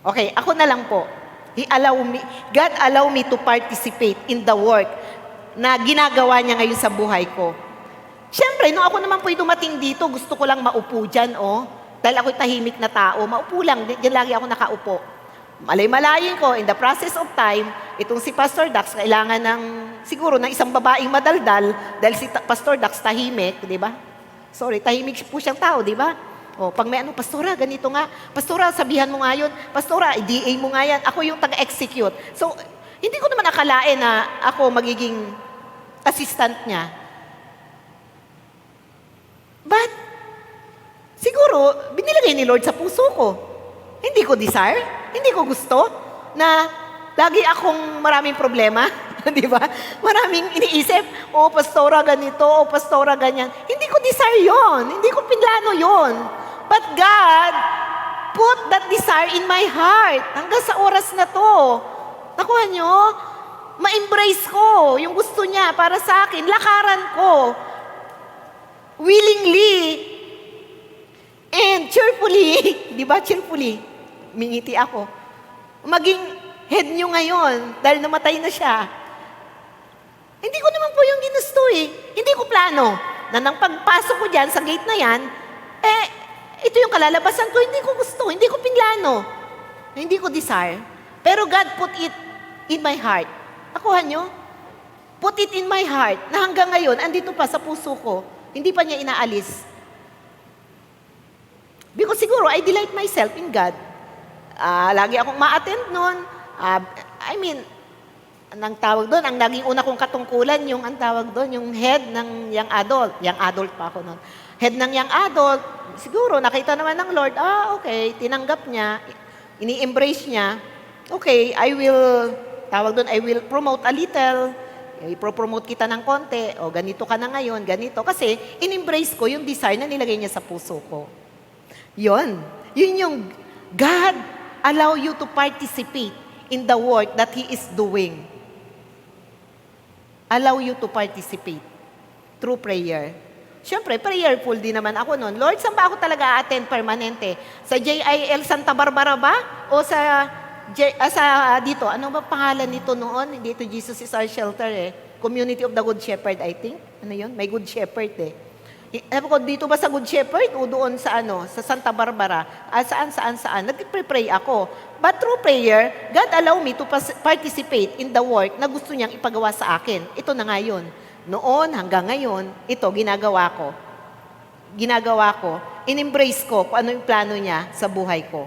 Okay, ako na lang po. God allow me to participate in the work na ginagawa niya ngayon sa buhay ko. Siyempre, nung ako naman po'y dumating dito, gusto ko lang maupo dyan, dahil ako'y tahimik na tao, maupo lang, dyan lagi ako nakaupo. Malay-malayin ko, in the process of time, itong si Pastor Dax, kailangan siguro ng isang babaeng madaldal, dahil si Pastor Dax tahimik, di ba? Sorry, tahimik po siyang tao, di ba? Pag may Pastora, ganito nga. Pastora, sabihan mo nga yun. Pastora, DA mo nga yan. Ako yung taga-execute. So, hindi ko naman akalain na ako magiging assistant niya. But, siguro, binilagay ni Lord sa puso ko. Hindi ko desire, hindi ko gusto na lagi akong maraming problema. Di ba? Maraming iniisip, pastora ganito, pastora ganyan. Hindi ko desire yon, hindi ko pinlano yon. But God put that desire in my heart hanggang sa oras na to. Nakuha nyo? Ma-embrace ko yung gusto niya para sa akin. Lakaran ko. Willingly and cheerfully. Di ba? Cheerfully. Mingiti ako. Maging head nyo ngayon dahil namatay na siya. Hindi ko naman po yung ginusto eh. Hindi ko plano na nang pagpasok ko dyan sa gate na yan, ito yung kalalabasan ko, hindi ko gusto, hindi ko pinlano, hindi ko desire. Pero God put it in my heart. Nakuha nyo? Put it in my heart na hanggang ngayon, andito pa sa puso ko, hindi pa niya inaalis. Because siguro, I delight myself in God. Lagi akong ma-attend nun. Ang tawag doon, ang naging una kong katungkulan, ang tawag doon, yung head ng young adult. Young adult pa ako noon. Head ng young adult, siguro nakita naman ng Lord, okay, tinanggap niya, ini-embrace niya, okay, I will promote a little, ipropromote kita ng konti, ganito ka na ngayon, ganito. Kasi in-embrace ko yung desire na nilagay niya sa puso ko. Yun yung God allow you to participate in the work that He is doing. Allow you to participate through prayer. Siyempre, prayerful din naman ako noon. Lord, saan ba ako talaga attend permanente? Sa JIL Santa Barbara ba? O sa dito? Ano ba pangalan nito noon? Dito, Jesus is our shelter Community of the Good Shepherd, I think. Ano yun? May Good Shepherd Ewan ko, dito ba sa Good Shepherd o doon sa sa Santa Barbara? Saan? Nag-pray ako. But through prayer, God allow me to participate in the work na gusto niyang ipagawa sa akin. Ito na nga yun. Noon hanggang ngayon, ito ginagawa ko. In-embrace ko kung ano yung plano niya sa buhay ko.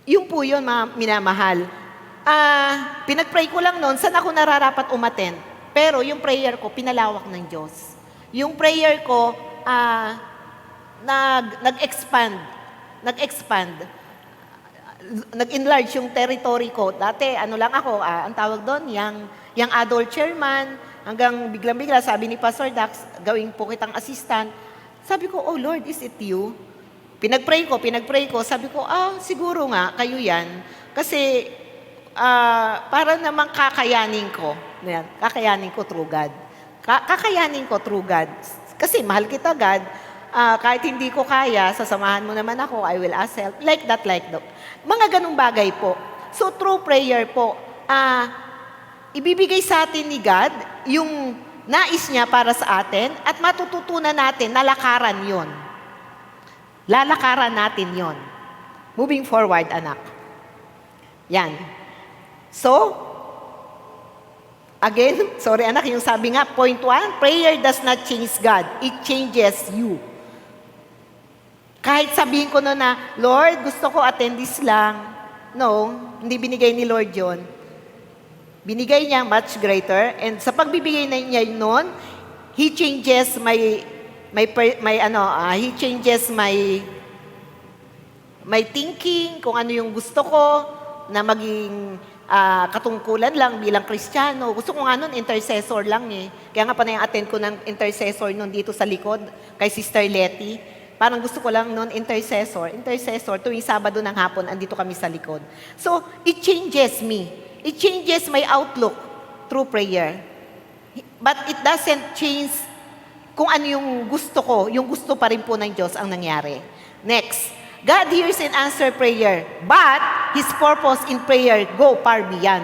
Yung po yun, mga minamahal. Pinag-pray ko lang noon, saan ako nararapat umattend? Pero yung prayer ko, pinalawak ng Diyos. Yung prayer ko, nag-expand. Nag-enlarge yung territory ko. Dati, lang ako, ang tawag doon, yung adult chairman, hanggang biglang-bigla, sabi ni Pastor Dax, gawin po kitang assistant. Sabi ko, oh Lord, is it you? Pinag-pray ko, sabi ko, siguro nga, kayo yan. Kasi, para namang kakayanin ko through God. Kakayanin ko through God. Kasi mahal kita, God. Kahit hindi ko kaya, sasamahan mo naman ako, I will ask help. Like that. Mga ganung bagay po. So, through prayer po, ibibigay sa atin ni God yung nais niya para sa atin at matututunan natin na lakaran yon. Lalakaran natin yon. Moving forward, anak. Yan. So, again, sorry anak, yung sabi nga, point 1, prayer does not change God. It changes you. Kahit sabihin ko na, Lord, gusto ko attend this lang. No, hindi binigay ni Lord yon. Binigay niya much greater, and sa pagbibigay na niya noon, He changes He changes my thinking, kung ano yung gusto ko, na maging katungkulan lang bilang Kristiyano. Gusto ko nga nun, intercessor lang eh. Kaya nga panay-attend ko ng intercessor nun dito sa likod, kay Sister Letty. Parang gusto ko lang nun, intercessor, tuwing Sabado ng hapon, andito kami sa likod. So, it changes me. It changes my outlook through prayer. But it doesn't change kung ano yung gusto ko. Yung gusto pa rin po ng Diyos ang nangyari. Next, God hears and answers prayer, but His purpose in prayer go far beyond.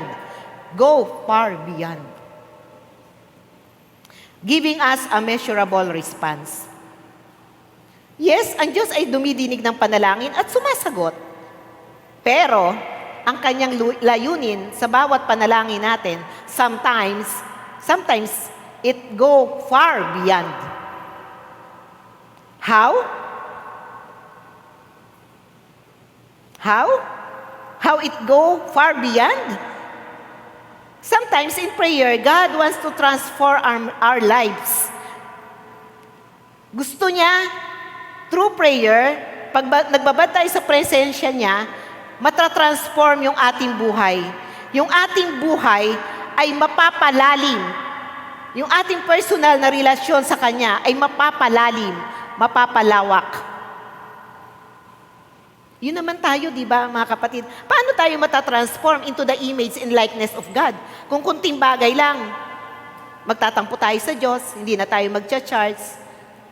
Go far beyond. Giving us a measurable response. Yes, ang Diyos ay dumidinig ng panalangin at sumasagot. Pero, ang kanyang layunin sa bawat panalangin natin, sometimes it go far beyond. How? How it go far beyond? Sometimes in prayer, God wants to transform our lives. Gusto niya, through prayer, pag nagbabad tayo sa presensya niya, matatransform yung ating buhay. Yung ating buhay ay mapapalalim. Yung ating personal na relasyon sa Kanya ay mapapalalim, mapapalawak. Yun naman tayo, di ba, mga kapatid? Paano tayo matatransform into the image and likeness of God? Kung kunting bagay lang, magtatampo tayo sa Diyos, hindi na tayo magcha-charge.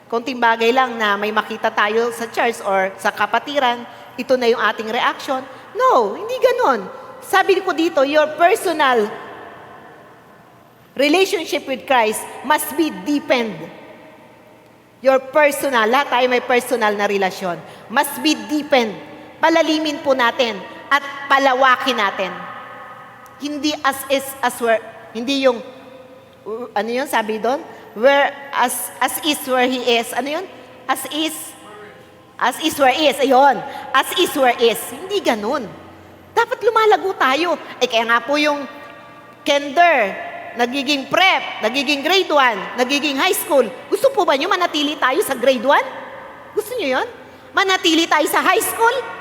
Kunting bagay lang na may makita tayo sa church or sa kapatiran, ito na yung ating reaction. No, hindi ganon. Sabi ko dito, your personal relationship with Christ must be deepened. Your personal, lahat tayo may personal na relasyon, must be deepened. Palalimin po natin at palawakin natin. Hindi as where, hindi yung, ano yun sabi doon? Where, as is where He is. Ano yun? As is where is. Ayun. As is where is. Hindi ganun. Dapat lumalago tayo. Kaya nga po yung kinder, nagiging prep, nagiging grade 1, nagiging high school. Gusto po ba nyo manatili tayo sa grade 1? Gusto nyo yun? Manatili tayo sa high school?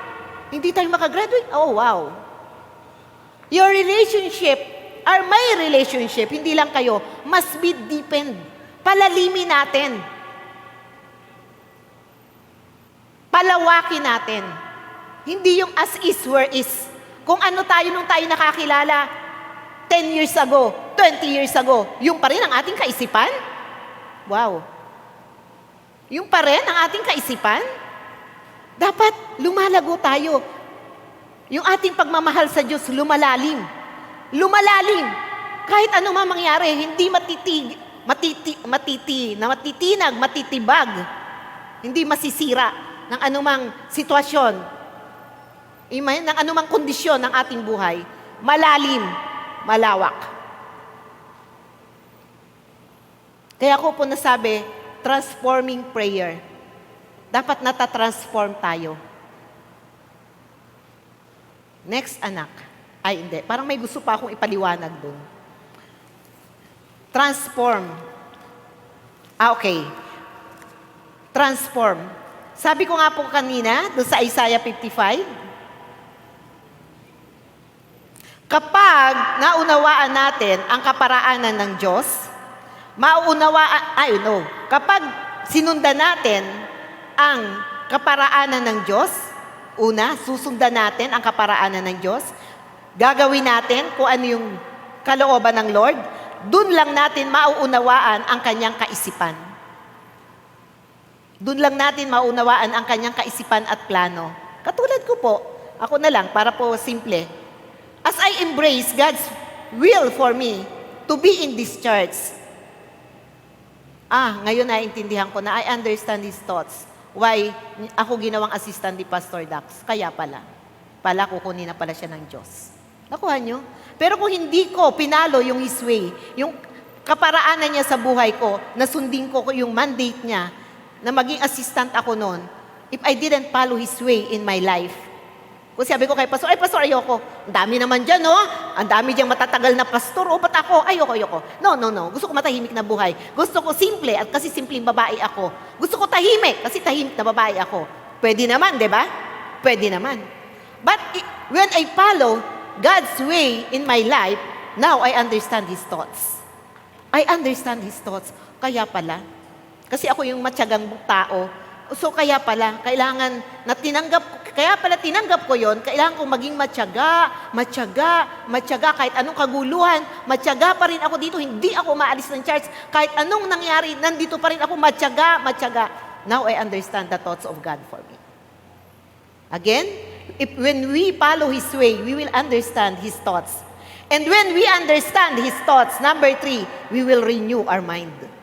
Hindi tayo makagraduate? Oh, wow. Your relationship, or my relationship, hindi lang kayo, must be deepened. Palalimin natin. Palawakin natin. Hindi yung as is where is. Kung ano tayo nung tayo nakakilala 10 years ago, 20 years ago, yung pa rin ang ating kaisipan? Wow. Yung pa rin ang ating kaisipan? Dapat lumalago tayo. Yung ating pagmamahal sa Diyos, lumalalim. Lumalalim. Kahit ano man mangyari, hindi matitinag, matitibag. Hindi masisira ng anumang sitwasyon, ng anumang kondisyon ng ating buhay. Malalim, malawak. Kaya ko po nasabi, transforming prayer. Dapat natatransform tayo. Next, anak. Ay, hindi. Parang may gusto pa akong ipaliwanag dun. Transform. Okay. Transform. Sabi ko nga po kanina, doon sa Isaiah 55, kapag naunawaan natin ang kaparaanan ng Diyos, kapag sinundan natin ang kaparaanan ng Diyos, una, susundan natin ang kaparaanan ng Diyos, gagawin natin kung ano yung kalooban ng Lord, dun lang natin mauunawaan ang kanyang kaisipan. Dun lang natin mauunawaan ang kanyang kaisipan at plano. Katulad ko po, ako na lang, para po simple. As I embrace God's will for me to be in this church, ngayon naiintindihan ko na I understand His thoughts. Why ako ginawang assistant ni Pastor Dax? Kaya pala kukunin na pala siya ng Diyos. Nakuha nyo? Pero kung hindi ko pinalo yung His way, yung kaparaanan niya sa buhay ko, nasundin ko yung mandate niya, na maging assistant ako noon, if I didn't follow His way in my life, Kung sabi ko kay pastor, ay pastor, ayoko. Ang dami naman dyan, no? Ang dami dyan matatagal na pastor. O, ba't ako? Ayoko. No. Gusto ko matahimik na buhay. Gusto ko simple, at kasi simpleng babae ako. Gusto ko tahimik, kasi tahimik na babae ako. Pwede naman, di ba? Pwede naman. But when I follow God's way in my life, now I understand His thoughts. I understand His thoughts. Kaya pala. Kasi ako yung matyagang tao. So kaya pala, kailangan na tinanggap ko yon, kailangan kong maging matyaga, kahit anong kaguluhan, matyaga pa rin ako dito, hindi ako maalis ng church, kahit anong nangyari, nandito pa rin ako matyaga. Now I understand the thoughts of God for me. Again, when we follow His way, we will understand His thoughts. And when we understand His thoughts, number 3, we will renew our mind.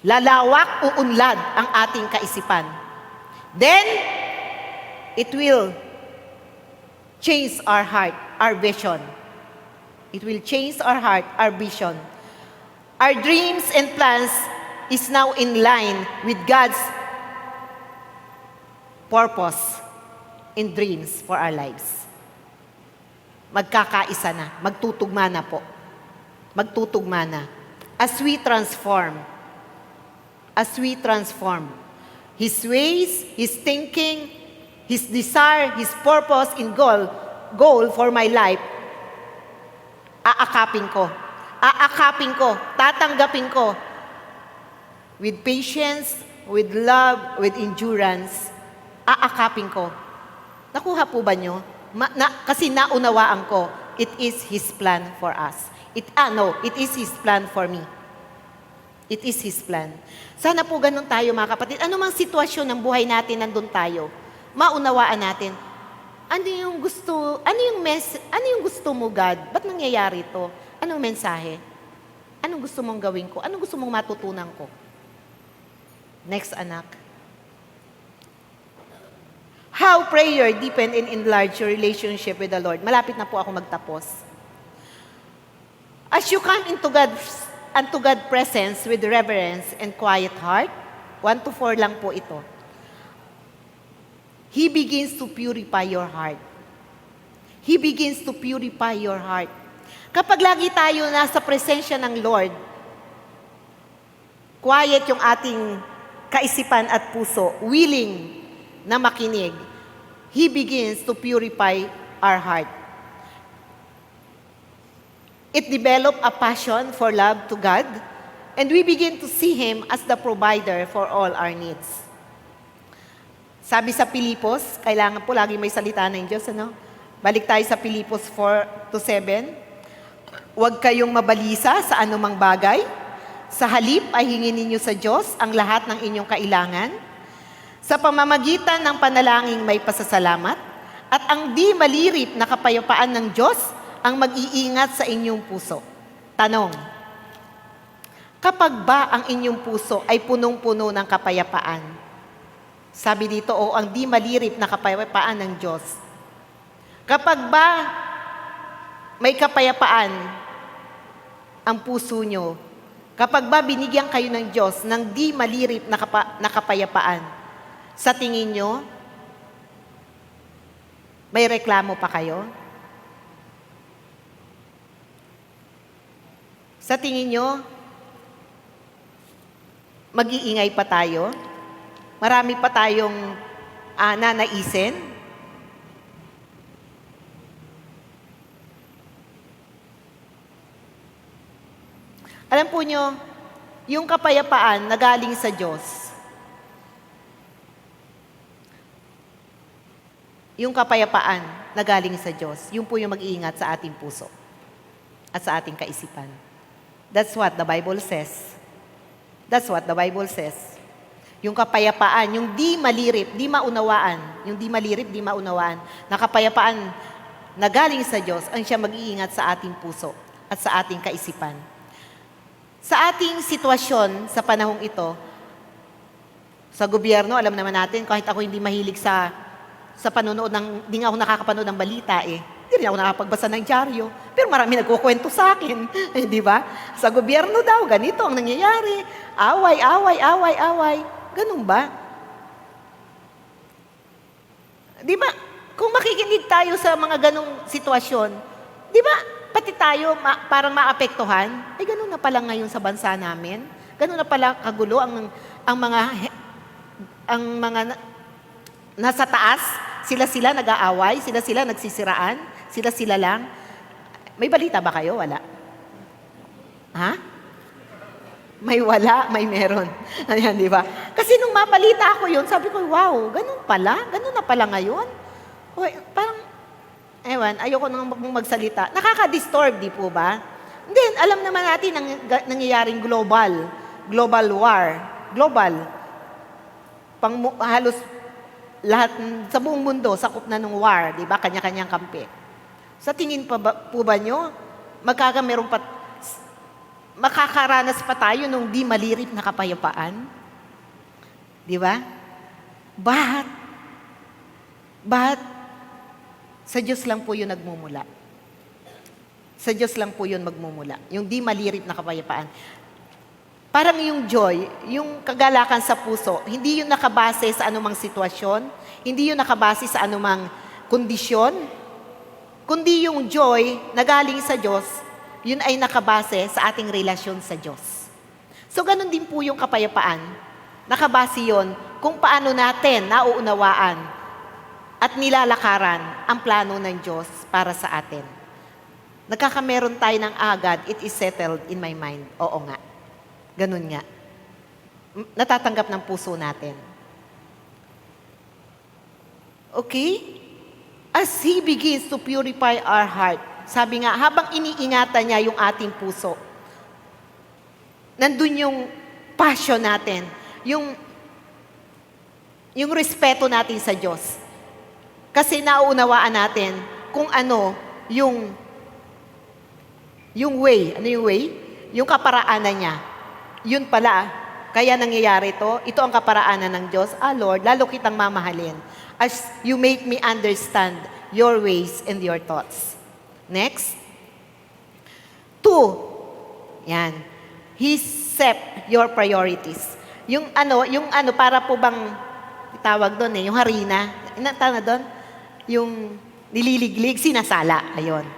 Lalawak, uunlad ang ating kaisipan. Then, it will change our heart, our vision. It will change our heart, our vision. Our dreams and plans is now in line with God's purpose and dreams for our lives. Magkakaisa na, magtutugma na po. Magtutugma na. As we transform His ways, His thinking, His desire, His purpose and goal for my life, aakapin ko, tatanggapin ko, with patience, with love, with endurance, aakapin ko. Nakuha po ba nyo? Kasi naunawaan ko, it is His plan for us. It is His plan for me. It is His plan. Sana po ganun tayo mga kapatid. Ano mang sitwasyon ng buhay natin, nandun tayo. Maunawaan natin. Ano yung gusto mo, God? Ba't nangyayari ito? Anong mensahe? Anong gusto mong gawin ko? Anong gusto mong matutunan ko? Next, anak. How prayer deepen and enlarge your relationship with the Lord. Malapit na po ako magtapos. As you come into God's presence with reverence and quiet heart. 1-4 lang po ito. He begins to purify your heart. He begins to purify your heart. Kapag lagi tayo nasa presensya ng Lord, quiet yung ating kaisipan at puso, willing na makinig, He begins to purify our heart. It developed a passion for love to God, and we begin to see Him as the provider for all our needs. Sabi sa Pilipos, kailangan po lagi may salita ng Diyos, ano? Balik tayo sa Pilipos 4-7. Huwag kayong mabalisa sa anumang bagay. Sa halip ay hingin ninyo sa Diyos ang lahat ng inyong kailangan. Sa pamamagitan ng panalangin may pasasalamat, at ang di malirip na kapayapaan ng Diyos ang mag-iingat sa inyong puso. Tanong, kapag ba ang inyong puso ay punong-puno ng kapayapaan? Sabi dito, ang di malirip na kapayapaan ng Diyos. Kapag ba may kapayapaan ang puso nyo, kapag ba binigyan kayo ng Diyos ng di malirip na kapayapaan, sa tingin nyo, may reklamo pa kayo? Sa tingin nyo, mag-iingay pa tayo? Marami pa tayong nanaisin? Alam po nyo, yung kapayapaan na galing sa Diyos, yung kapayapaan na galing sa Diyos, yun po yung mag-iingat sa ating puso at sa ating kaisipan. That's what the Bible says. That's what the Bible says. Yung kapayapaan, yung di malirip, di maunawaan, yung di malirip, di maunawaan, na kapayapaan na galing sa Diyos, ang siya mag-iingat sa ating puso at sa ating kaisipan. Sa ating sitwasyon sa panahong ito, sa gobyerno, alam naman natin, kahit ako hindi mahilig sa panonood hindi nga ako nakakapanood ng balita Hindi rin ako nakapagbasa ng dyaryo. Pero marami nagkukwento sa akin. Di ba? Sa gobyerno daw, ganito ang nangyayari. Away. Ganun ba? Di ba, kung makikinig tayo sa mga ganong sitwasyon, di ba, pati tayo parang maapektuhan, ay ganun na pala ngayon sa bansa namin. Ganun na pala kagulo ang mga nasa taas, sila nag-aaway, sila nagsisiraan, sila lang. May balita ba kayo? Wala. Ha? May wala, may meron. Ayan, di ba? Kasi nung mabalita ako yun, sabi ko, wow, ganun pala? Ganun na pala ngayon? Uy, parang, ewan, ayoko nang magsalita. Nakaka-disturb, di po ba? Then, alam naman natin ang nangyayaring global war. Global. Halos lahat sa buong mundo, sakop na ng war, di ba? Kanya-kanyang kampi. Sa tingin po ba nyo, makakaranas pa tayo nung di malirip na kapayapaan? Di ba? But, sa Diyos lang po yun nagmumula. Sa Diyos lang po yun magmumula. Yung di malirip na kapayapaan. Parang yung joy, yung kagalakan sa puso, hindi yun nakabase sa anumang sitwasyon, hindi yun nakabase sa anumang kondisyon, kundi yung joy na galing sa Diyos, yun ay nakabase sa ating relasyon sa Diyos. So, ganun din po yung kapayapaan. Nakabase yun kung paano natin nauunawaan at nilalakaran ang plano ng Diyos para sa atin. Nagkakameron tayo ng agad, it is settled in my mind. Oo nga. Ganun nga. Natatanggap ng puso natin. Okay? As He begins to purify our heart, sabi nga, habang iniingatan niya yung ating puso, nandun yung passion natin, yung respeto natin sa Diyos. Kasi nauunawaan natin kung ano yung way. Ano yung way? Yung kaparaanan niya. Yun pala, kaya nangyayari ito. Ito ang kaparaanan ng Diyos. Lord, lalo kitang mamahalin as you make me understand your ways and your thoughts. Next. 2. Yan. He set your priorities. Yung ano, para po bang tawag doon yung harina. Tawag doon? Yung nililiglig, sinasala. Ayun.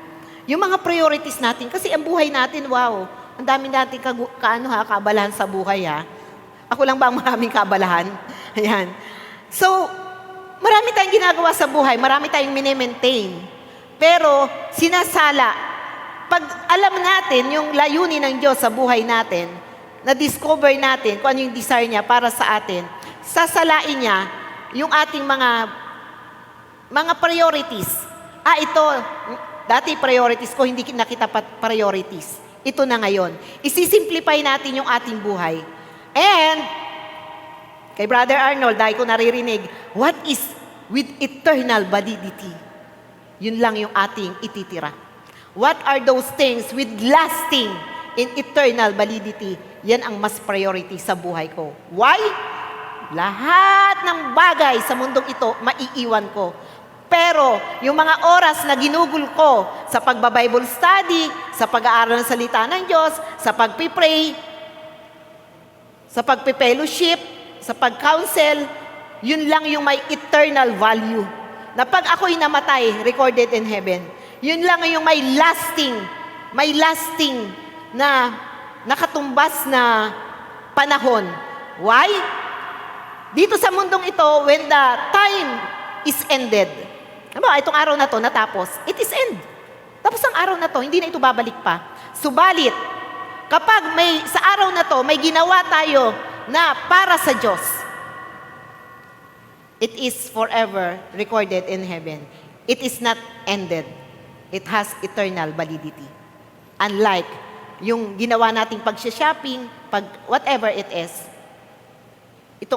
Yung mga priorities natin, kasi ang buhay natin, wow, ang dami natin kaabalahan sa buhay, ha? Ako lang ba ang maraming kaabalahan? Ayan. So, marami tayong ginagawa sa buhay, marami tayong mini-maintain. Pero, sinasala. Pag alam natin yung layunin ng Diyos sa buhay natin, na-discover natin kung ano yung desire niya para sa atin, sasalain niya yung ating mga priorities. Ito, dati priorities ko, hindi na kita priorities. Ito na ngayon. Isisimplify natin yung ating buhay. And, kay Brother Arnold, dahil ko naririnig, what is with eternal validity? Yun lang yung ating ititira. What are those things with lasting in eternal validity? Yan ang mas priority sa buhay ko. Why? Lahat ng bagay sa mundong ito, maiiwan ko. Pero, yung mga oras na ginugol ko sa pagba-Bible study, sa pag-aaral ng salita ng Diyos, sa pagpipray, sa pagpipellowship, sa pag-counsel, yun lang yung may eternal value. Na pag ako'y namatay, recorded in heaven, yun lang yung may lasting na nakatumbas na panahon. Why? Dito sa mundong ito, when the time is ended, itong araw na to natapos, it is end. Tapos ang araw na to, hindi na ito babalik pa. Subalit, kapag sa araw na to, may ginawa tayo na para sa Diyos, it is forever recorded in heaven. It is not ended. It has eternal validity. Unlike yung ginawa nating pag-shopping, whatever it is,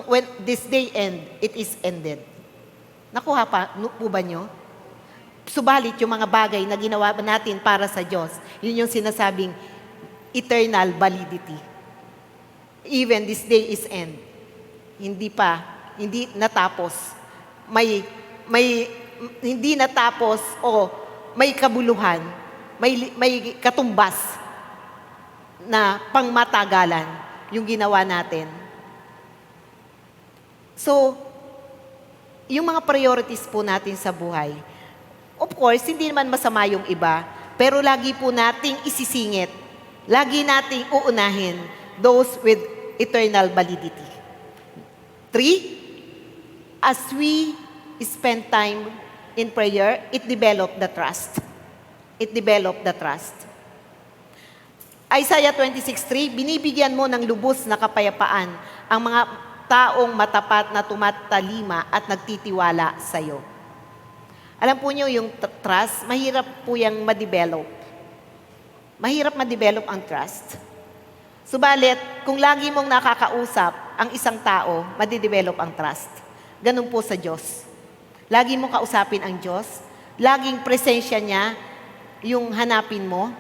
when this day end, it is ended. Nakuha po ba nyo? Subalit yung mga bagay na ginawa natin para sa Diyos, yun yung sinasabing eternal validity. Even this day is end. Hindi natapos. Hindi natapos o may kabuluhan, may katumbas na pangmatagalan yung ginawa natin. So, yung mga priorities po natin sa buhay. Of course, hindi naman masama yung iba, pero lagi po nating isisingit. Lagi nating uunahin those with eternal validity. 3, as we spend time in prayer, it develop the trust. It develop the trust. Isaiah 26:3, binibigyan mo ng lubos na kapayapaan ang mga taong matapat na tumatalima at nagtitiwala sa iyo. Alam po niyo, yung trust, mahirap po yung ma-develop. Mahirap ma-develop ang trust. Subalit, kung lagi mong nakakausap ang isang tao, ma-develop ang trust. Ganun po sa Diyos. Lagi mong kausapin ang Diyos, laging presensya niya yung hanapin mo,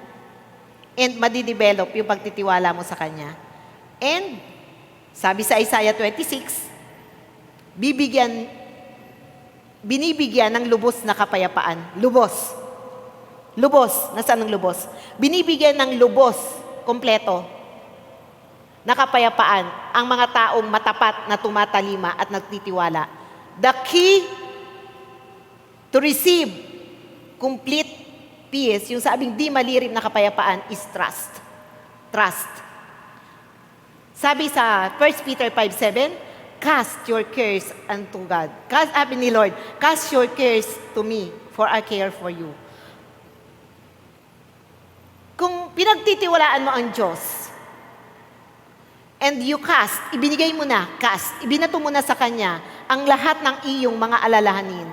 and ma-develop yung pagtitiwala mo sa Kanya. And, sabi sa Isaiah 26, binibigyan ng lubos na kapayapaan. Lubos. Lubos. Nasaan ang lubos? Binibigyan ng lubos, kompleto, na kapayapaan ang mga taong matapat na tumatalima at nagtitiwala. The key to receive complete peace, yung sabing di malirip na kapayapaan, is trust. Trust. Sabi sa 1 Peter 5:7, cast your cares unto God. Sabi ni Lord, cast your cares to me, for I care for you. Kung pinagtitiwalaan mo ang Diyos, and you cast, ibinigay mo na, ibinato mo na sa Kanya ang lahat ng iyong mga alalahanin.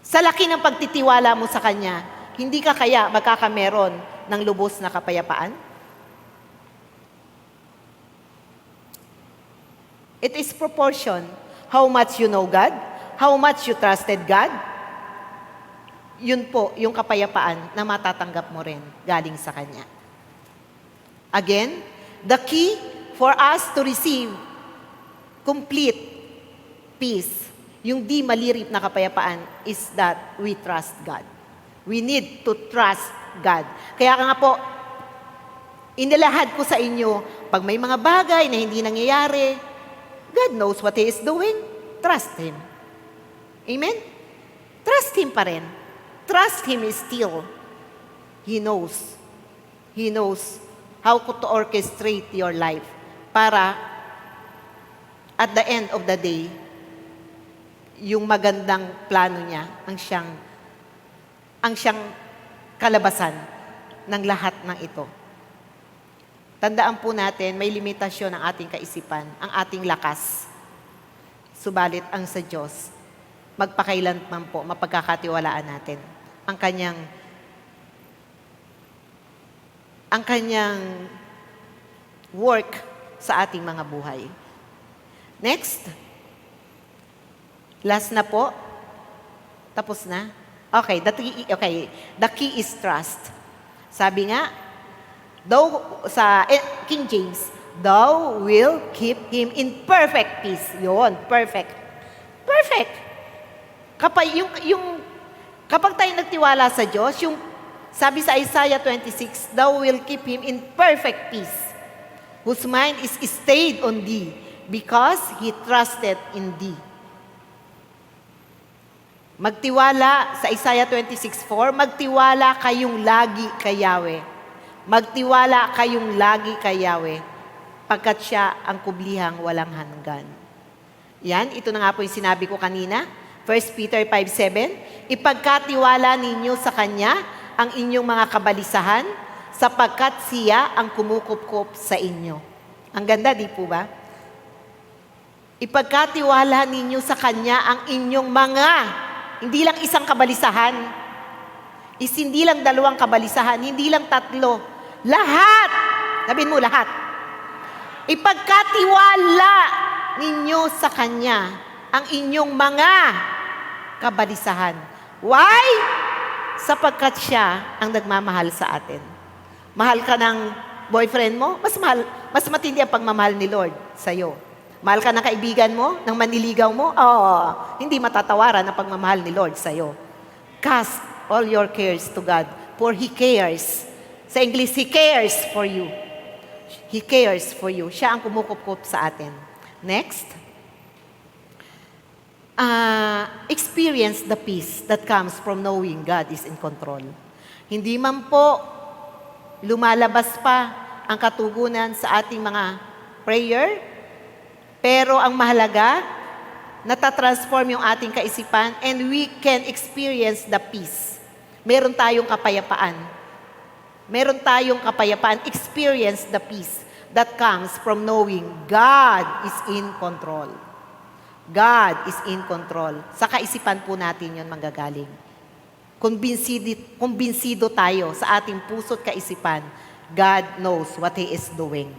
Sa laki ng pagtitiwala mo sa Kanya, hindi ka kaya magkakameron ng lubos na kapayapaan? It is proportion. How much you know God, how much you trusted God, yun po yung kapayapaan na matatanggap mo rin galing sa Kanya. Again, the key for us to receive complete peace, yung di malirip na kapayapaan, is that we trust God. We need to trust God. Kaya nga po, inilahad ko sa inyo, pag may mga bagay na hindi nangyayari, God knows what He is doing. Trust Him. Amen? Trust Him pa rin. Trust Him still. He knows. He knows how to orchestrate your life para at the end of the day, yung magandang plano niya ang siyang kalabasan ng lahat ng ito. Tandaan po natin, may limitasyon ang ating kaisipan, ang ating lakas. Subalit ang sa Diyos, magpakailanman po, mapagkakatiwalaan natin ang kanyang work sa ating mga buhay. Next. Last na po. Tapos na. Okay, the key is trust. Sabi nga, sa King James, thou will keep him in perfect peace. Yun, perfect. Perfect. Kapag tayo nagtiwala sa Diyos, yung sabi sa Isaiah 26, thou will keep him in perfect peace, whose mind is stayed on thee, because he trusted in thee. Magtiwala sa Isaiah 26:4, magtiwala kayong lagi kay Yahweh. Magtiwala kayong lagi kay Yahweh, pagkat siya ang kublihang walang hanggan. Yan, ito na nga po yung sinabi ko kanina. 1 Peter 5:7, ipagkatiwala ninyo sa Kanya ang inyong mga kabalisahan, sapagkat siya ang kumukupkup sa inyo. Ang ganda, di po ba? Ipagkatiwala ninyo sa Kanya ang inyong mga, hindi lang isang kabalisahan, hindi lang dalawang kabalisahan, hindi lang tatlo, lahat. Sabihin mo, lahat. Ipagkatiwala ninyo sa Kanya ang inyong mga kabalisahan. Why? Sapagkat siya ang nagmamahal sa atin. Mahal ka ng boyfriend mo, mas matindi ang pagmamahal ni Lord sa iyo. Mahal ka ng kaibigan mo, ng manliligaw mo, hindi matatawaran ang pagmamahal ni Lord sa iyo. Cast all your cares to God, for He cares. Sa English, He cares for you. He cares for you. Siya ang kumukupkup sa atin. Next. experience the peace that comes from knowing God is in control. Hindi man po lumalabas pa ang katugunan sa ating mga prayer, pero ang mahalaga, natatransform yung ating kaisipan and we can experience the peace. Meron tayong kapayapaan. Meron tayong kapayapaan. Experience the peace that comes from knowing God is in control. God is in control. Sa kaisipan po natin yun manggagaling. Kumbinsido tayo sa ating puso't kaisipan, God knows what He is doing.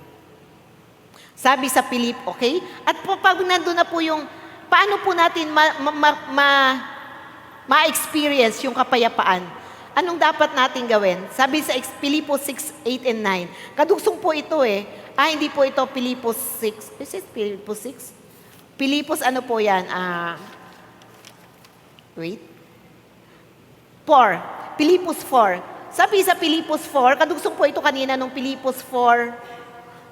Sabi sa Philip, okay? At pag nandun na po yung, paano po natin ma-experience yung kapayapaan? Anong dapat natin gawin? Sabi sa Pilipos 6:8 and 9. Kadugsong po ito eh. Hindi po ito Pilipos 6. Is it Pilipos 6? Pilipos ano po yan? Wait. 4. Pilipos 4. Sabi sa Pilipos 4, kadugsong po ito kanina nung Pilipos 4,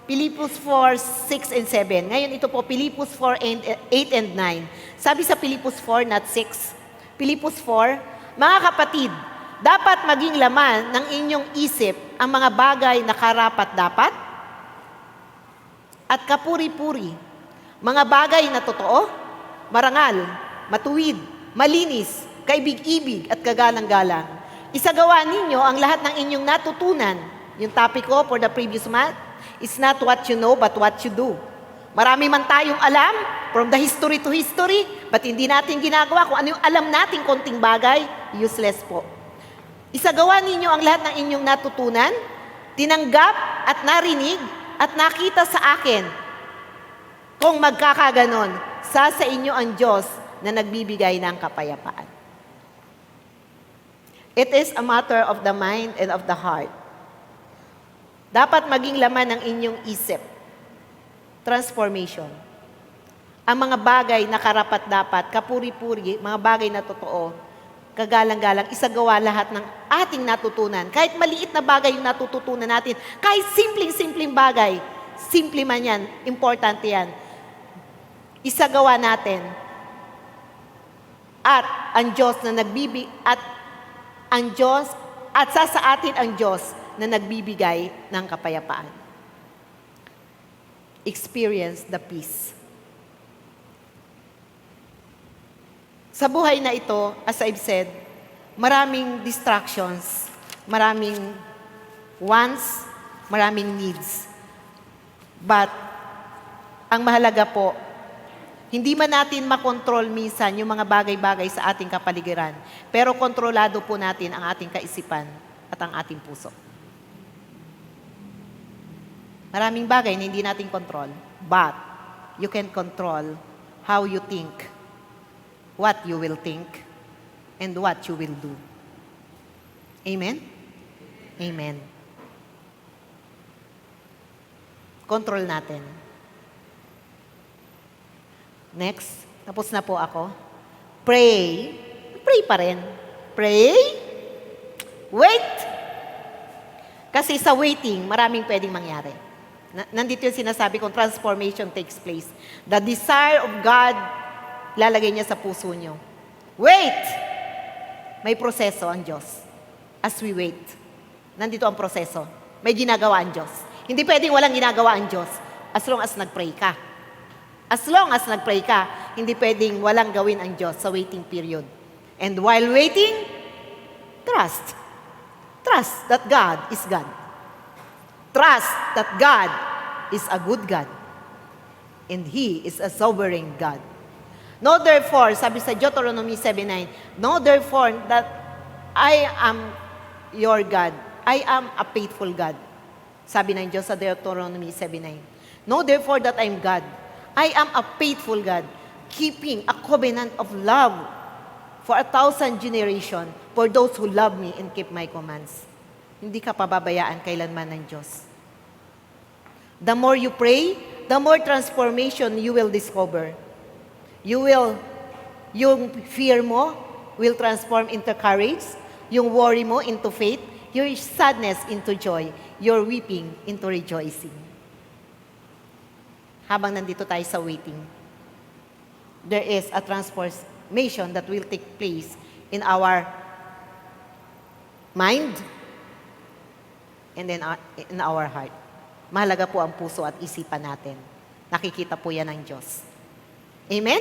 Pilipos 4, 6 and 7. Ngayon ito po, Pilipos 4, 8 and 9. Sabi sa Pilipos 4, not 6. Pilipos 4, mga kapatid, dapat maging laman ng inyong isip ang mga bagay na karapat-dapat at kapuri-puri. Mga bagay na totoo, marangal, matuwid, malinis, kaibig-ibig at kagalang-galang. Isagawa ninyo ang lahat ng inyong natutunan. Yung topic ko for the previous month, it's not what you know but what you do. Marami man tayong alam, from the history to history, but hindi natin ginagawa. Kung ano yung alam nating konting bagay, useless po. Isagawa ninyo ang lahat ng inyong natutunan, tinanggap at narinig at nakita sa akin. Kung magkakaganon, sa inyo ang Diyos na nagbibigay ng kapayapaan. It is a matter of the mind and of the heart. Dapat maging laman ng inyong isip. Transformation. Ang mga bagay na karapat-dapat, kapuri-puri, mga bagay na totoo, kagalang-galang, isagawa lahat ng ating natutunan. Kahit maliit na bagay yung natututunan natin, kahit simpleng-simpleng bagay, simple man yan, importante yan, isagawa natin. At ang Diyos na sa atin ang Diyos na nagbibigay ng kapayapaan. Experience the peace. Sa buhay na ito, as I've said, maraming distractions, maraming wants, maraming needs. But, ang mahalaga po, hindi man natin makontrol minsan yung mga bagay-bagay sa ating kapaligiran, pero kontrolado po natin ang ating kaisipan at ang ating puso. Maraming bagay na hindi natin control, but you can control how you think, what you will think, and what you will do. Amen? Amen. Control natin. Next, tapos na po ako. Pray. Pray pa rin. Pray. Wait. Kasi sa waiting, maraming pwedeng mangyari. Nandito yung sinasabi kong transformation takes place. The desire of God, lalagay niya sa puso niyo. Wait! May proseso ang Diyos. As we wait. Nandito ang proseso. May ginagawa ang Diyos. Hindi pwedeng walang ginagawa ang Diyos as long as nag-pray ka. As long as nag-pray ka, hindi pwedeng walang gawin ang Diyos sa waiting period. And while waiting, trust. Trust that God is God. Trust that God is a good God. And He is a sovereign God. Know therefore, sabi sa Deuteronomy 7:9, know therefore that I am your God. I am a faithful God. Sabi ng Diyos sa Deuteronomy 7:9. Know therefore that I am God. I am a faithful God, keeping a covenant of love for 1,000 generations for those who love me and keep my commands. Hindi ka pababayaan kailanman ng Diyos. The more you pray, the more transformation you will discover. Yung fear mo will transform into courage, yung worry mo into faith, your sadness into joy, your weeping into rejoicing. Habang nandito tayo sa waiting. there is a transformation that will take place in our mind and then in our heart. Mahalaga po ang puso at isipan natin. Nakikita po yan ng Diyos. Amen?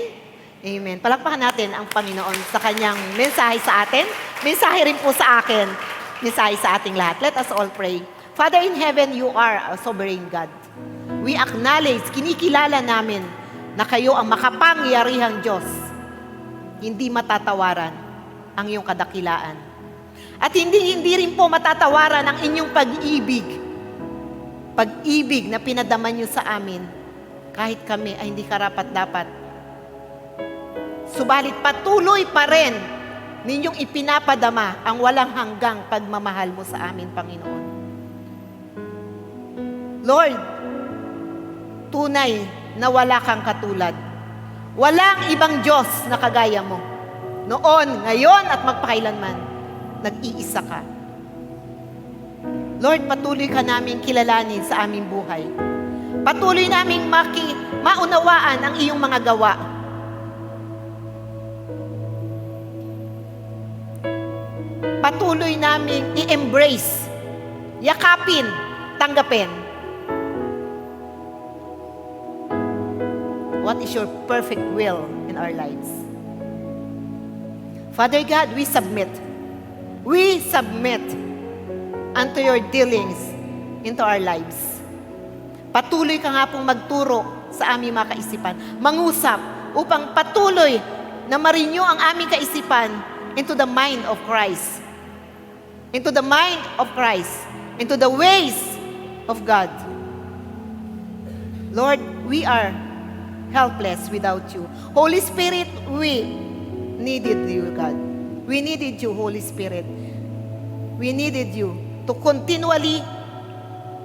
Amen. Palakpakan natin ang Panginoon sa kanyang mensahe sa atin. Mensahe rin po sa akin. Mensahe sa ating lahat. Let us all pray. Father in heaven, you are a sovereign God. We acknowledge, kinikilala namin na kayo ang makapangyarihang Diyos. Hindi matatawaran ang iyong kadakilaan. At hindi rin po matatawaran ang inyong pag-ibig. Pag-ibig na pinadama niyo sa amin, kahit kami ay hindi karapat-dapat. Subalit patuloy pa rin ninyong ipinapadama ang walang hanggang pagmamahal mo sa amin, Panginoon. Lord, tunay na wala kang katulad. Walang ibang Diyos na kagaya mo. Noon, ngayon at magpakailanman, nag-iisa ka. Lord, patuloy ka namin kilalanin sa aming buhay. Patuloy naming maunawaan ang iyong mga gawa. Patuloy naming i-embrace, yakapin, tanggapin. What is your perfect will in our lives? Father God, we submit. We submit unto your dealings into our lives. Patuloy ka nga pong magturo sa aming mga kaisipan. Mangusap upang patuloy na marinyo ang aming kaisipan into the mind of Christ. Into the mind of Christ. Into the ways of God. Lord, we are helpless without you. Holy Spirit, we needed you, God. We needed you, Holy Spirit. We needed you to continually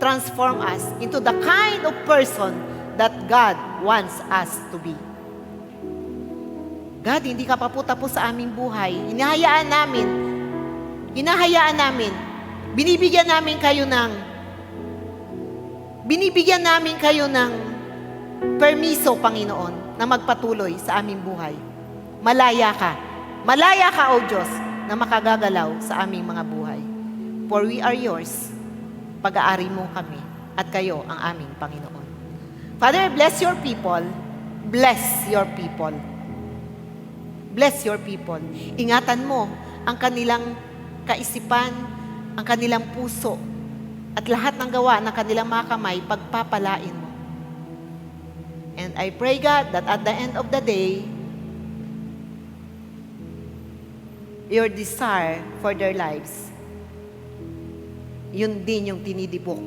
transform us into the kind of person that God wants us to be. God, hindi ka pa po tapos sa aming buhay. Hinahayaan namin, binibigyan namin kayo ng permiso, Panginoon, na magpatuloy sa aming buhay. Malaya ka, O Diyos, na makagagalaw sa aming mga buhay. For we are yours. Pag-aari mo kami at kayo ang aming Panginoon. Father, bless your people. Bless your people. Bless your people. Ingatan mo ang kanilang kaisipan, ang kanilang puso, at lahat ng gawa ng kanilang mga kamay, pagpapalain mo. And I pray, God, that at the end of the day, your desire for their lives, yun din yung tinidibok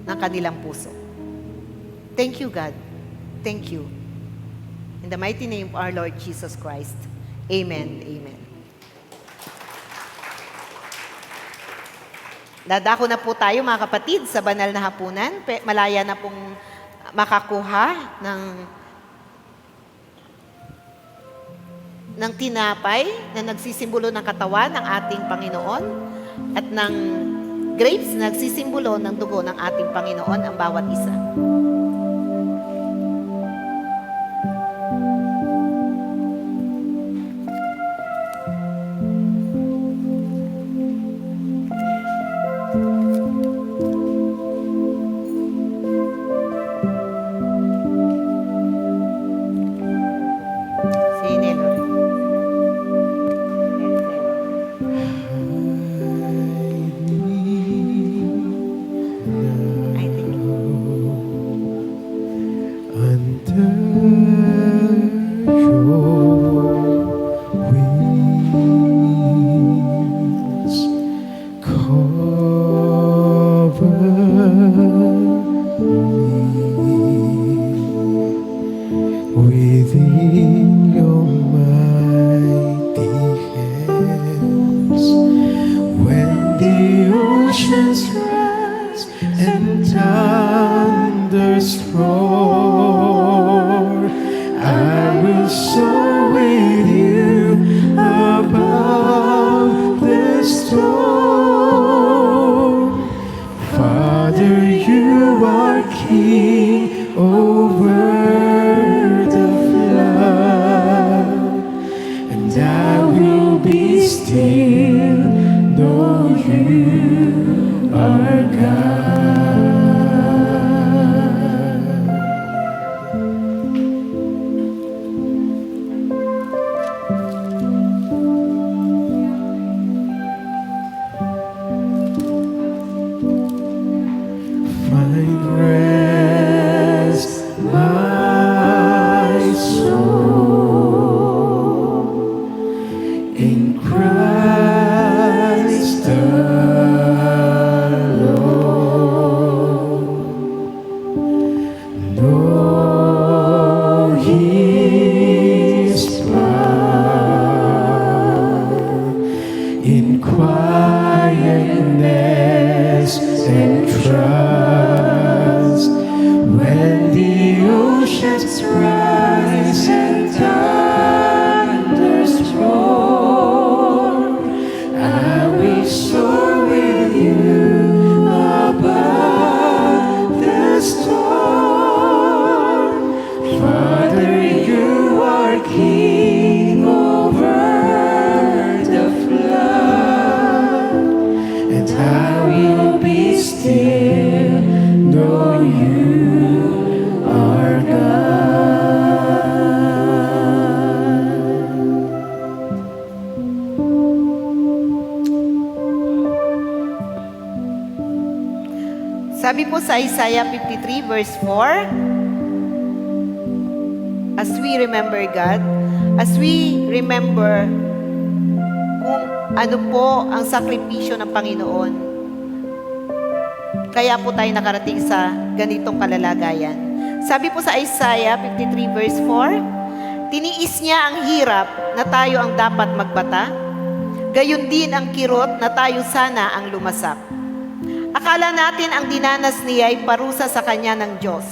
ng kanilang puso. Thank you, God. Thank you. In the mighty name of our Lord Jesus Christ. Amen. Amen. Dadako na po tayo, mga kapatid, sa banal na hapunan. Malaya na pong makakuha ng tinapay na nagsisimbolo ng katawan ng ating Panginoon at ng grapes na nagsisimbolo ng dugo ng ating Panginoon, ang bawat isa. Within your mighty hands, when the oceans rise and thunders roar, I will soar with you above the storm. Father, you are King over the flood. trust. When the oceans rise and thunders roar, I will soar with you above the storm. Father, you are King over the flood, and I will be still, know you are God. Sabi po sa Isaiah 53 verse 4, as we remember God, as we remember kung ano po ang sakripisyo ng Panginoon, kaya po tayo nakarating sa ganitong kalalagayan. Sabi po sa Isaiah 53 verse 4, tiniis niya ang hirap na tayo ang dapat magbata, gayon din ang kirot na tayo sana ang lumasak. Akala natin ang dinanas niya ay parusa sa kanya ng Diyos.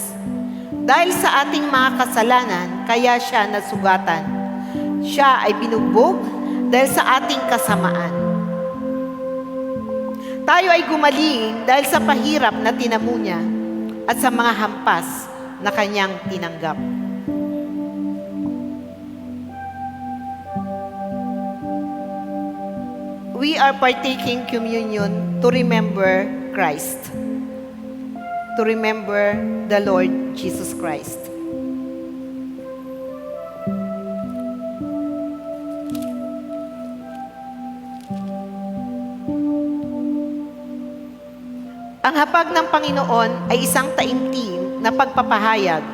Dahil sa ating mga kasalanan, kaya siya nasugatan. Siya ay binugbog dahil sa ating kasamaan. Tayo ay gumaling dahil sa pahirap na tinamo niya at sa mga hampas na kanyang tinanggap. We are partaking communion to remember Christ. To remember the Lord Jesus Christ. Ang hapag ng Panginoon ay isang taimtim na pagpapahayag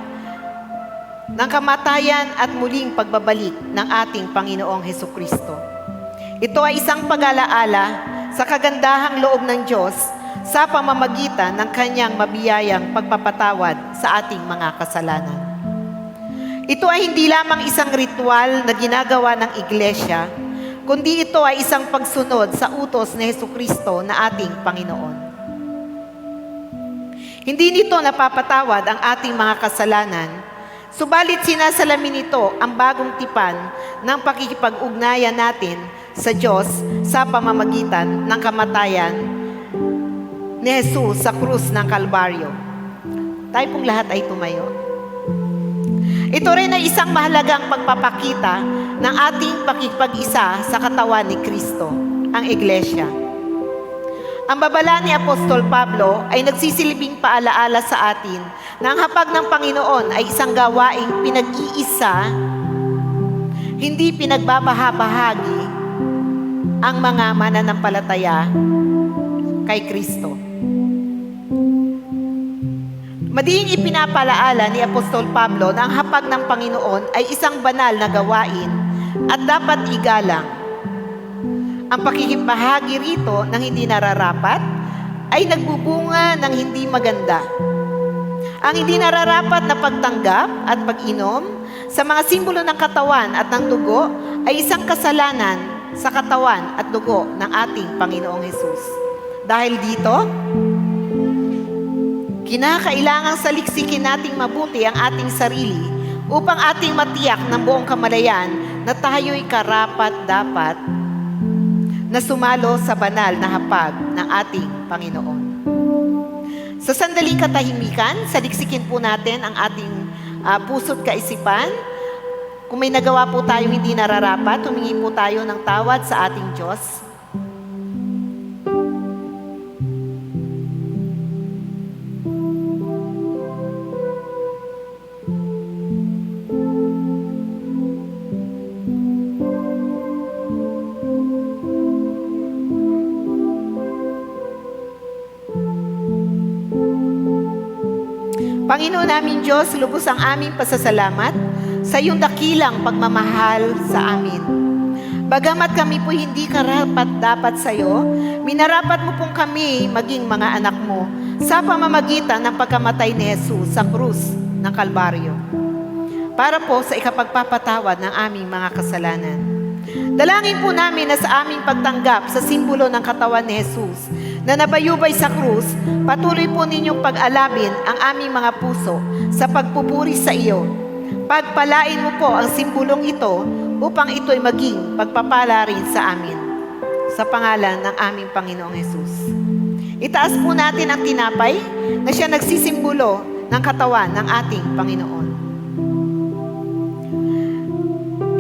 ng kamatayan at muling pagbabalik ng ating Panginoong Hesukristo. Ito ay isang pag-alaala sa kagandahang loob ng Diyos sa pamamagitan ng kanyang mabiyayang pagpapatawad sa ating mga kasalanan. Ito ay hindi lamang isang ritual na ginagawa ng iglesia, kundi ito ay isang pagsunod sa utos ni Hesukristo na ating Panginoon. Hindi nito napapatawad ang ating mga kasalanan, subalit sinasalamin nito ang bagong tipan ng pakikipag-ugnayan natin sa Diyos sa pamamagitan ng kamatayan ni Jesus sa krus ng Kalbaryo. Tayo pong lahat ay tumayo. Ito rin ay isang mahalagang pagpapakita ng ating pakikipag-isa sa katawan ni Kristo, ang Iglesia. Ang babala ni Apostol Pablo ay nagsisilbing paalaala sa atin na ang hapag ng Panginoon ay isang gawaing pinag-iisa, hindi pinagbabahabahagi ang mga mananampalataya kay Kristo. Madiing ipinapalaala ni Apostol Pablo na ang hapag ng Panginoon ay isang banal na gawain at dapat igalang. Ang pakikibahagi rito ng hindi nararapat ay nagbubunga ng hindi maganda. Ang hindi nararapat na pagtanggap at pag-inom sa mga simbolo ng katawan at ng dugo ay isang kasalanan sa katawan at dugo ng ating Panginoong Hesus. Dahil dito, kinakailangang saliksikin nating mabuti ang ating sarili upang ating matiyak ng buong kamalayan na tayo'y karapat-dapat na sumalo sa banal na hapag ng ating Panginoon. Sa sandaling katahimikan, saliksikin po natin ang ating puso't kaisipan. Kung may nagawa po tayo hindi nararapat, humingi po tayo ng tawad sa ating Diyos. Panginoon namin Diyos, lubos ang aming pasasalamat sa iyong dakilang pagmamahal sa amin. Bagamat kami po hindi karapat-dapat sa iyo, minarapat mo pong kami maging mga anak mo sa pamamagitan ng pagkamatay ni Jesus sa krus ng Kalbaryo para po sa ikapagpapatawad ng aming mga kasalanan. Dalangin po namin na sa aming pagtanggap sa simbolo ng katawan ni Jesus, na nabayubay sa krus, patuloy po ninyong pag-alabin ang aming mga puso sa pagpupuri sa iyo. Pagpalain mo po ang simbolong ito upang ito'y maging pagpapala rin sa amin. Sa pangalan ng aming Panginoong Hesus. Itaas po natin ang tinapay na siya nagsisimbolo ng katawan ng ating Panginoon.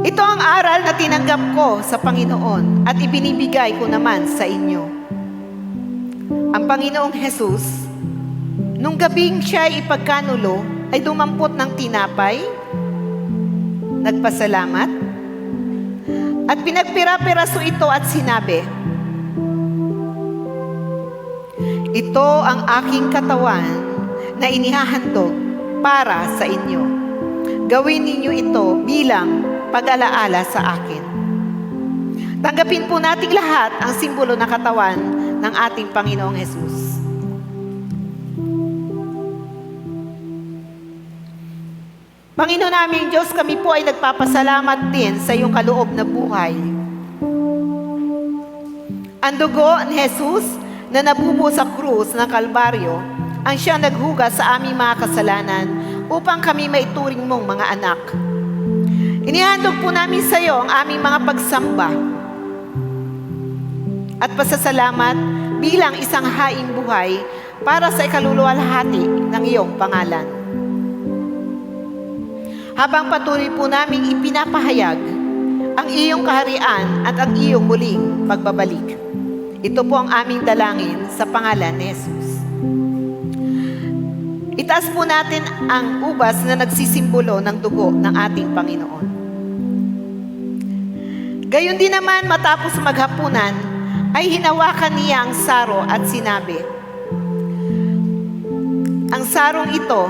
Ito ang aral na tinanggap ko sa Panginoon at ibinibigay ko naman sa inyo. Ang Panginoong Hesus, nung gabing siya ay ipagkanulo, ay dumampot ng tinapay, nagpasalamat, at pinagpira-piraso ito at sinabi, ito ang aking katawan na inihahandog para sa inyo. Gawin ninyo ito bilang pag-alaala sa akin. Tanggapin po nating lahat ang simbolo ng katawan ng ating Panginoong Hesus. Panginoon naming Diyos, kami po ay nagpapasalamat din sa iyong kaloob na buhay. Ang dugo ni Jesus na nabubuo sa krus ng Kalbaryo ang siyang naghugas sa aming mga kasalanan upang kami maituring mong mga anak. Inihandog po namin sa iyo ang aming mga pagsamba at pasasalamat bilang isang haing buhay para sa ikaluluwalhati ng iyong pangalan. Habang patuloy po naming ipinapahayag ang iyong kaharian at ang iyong muling pagbabalik. Ito po ang aming dalangin sa pangalan ni Jesus. Itaas po natin ang ubas na nagsisimbolo ng dugo ng ating Panginoon. Gayon din naman matapos maghapunan, ay hinawakan niya ang saro at sinabi, ang sarong ito,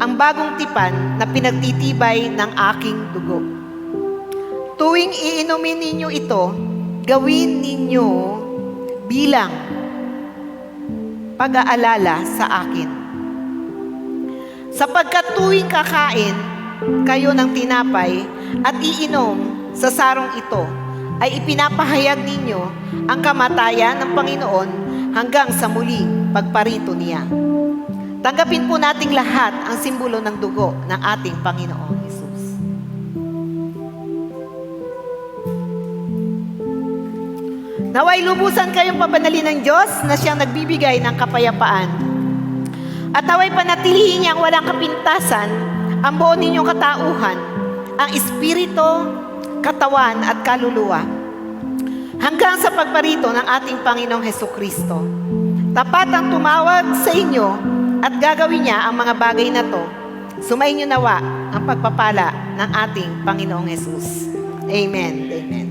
ang bagong tipan na pinagtitibay ng aking dugo. Tuwing iinumin ninyo ito, gawin ninyo bilang pag-aalala sa akin. Sapagkat tuwing kakain kayo ng tinapay at iinom sa sarong ito, ay ipinapahayag ninyo ang kamatayan ng Panginoon hanggang sa muling pagparito niya. Tanggapin po nating lahat ang simbolo ng dugo ng ating Panginoong Hesus. Naway lubusan kayong pabanalin ng Diyos na siyang nagbibigay ng kapayapaan. At naway panatilihin niyang walang kapintasan ang buo ninyong katauhan, ang espiritu, katawan at kaluluwa, hanggang sa pagparito ng ating Panginoong Hesukristo. Tapat ang tumawag sa inyo at gagawin niya ang mga bagay na to. Sumainyo nawa ang pagpapala ng ating Panginoong Hesus. Amen. Amen.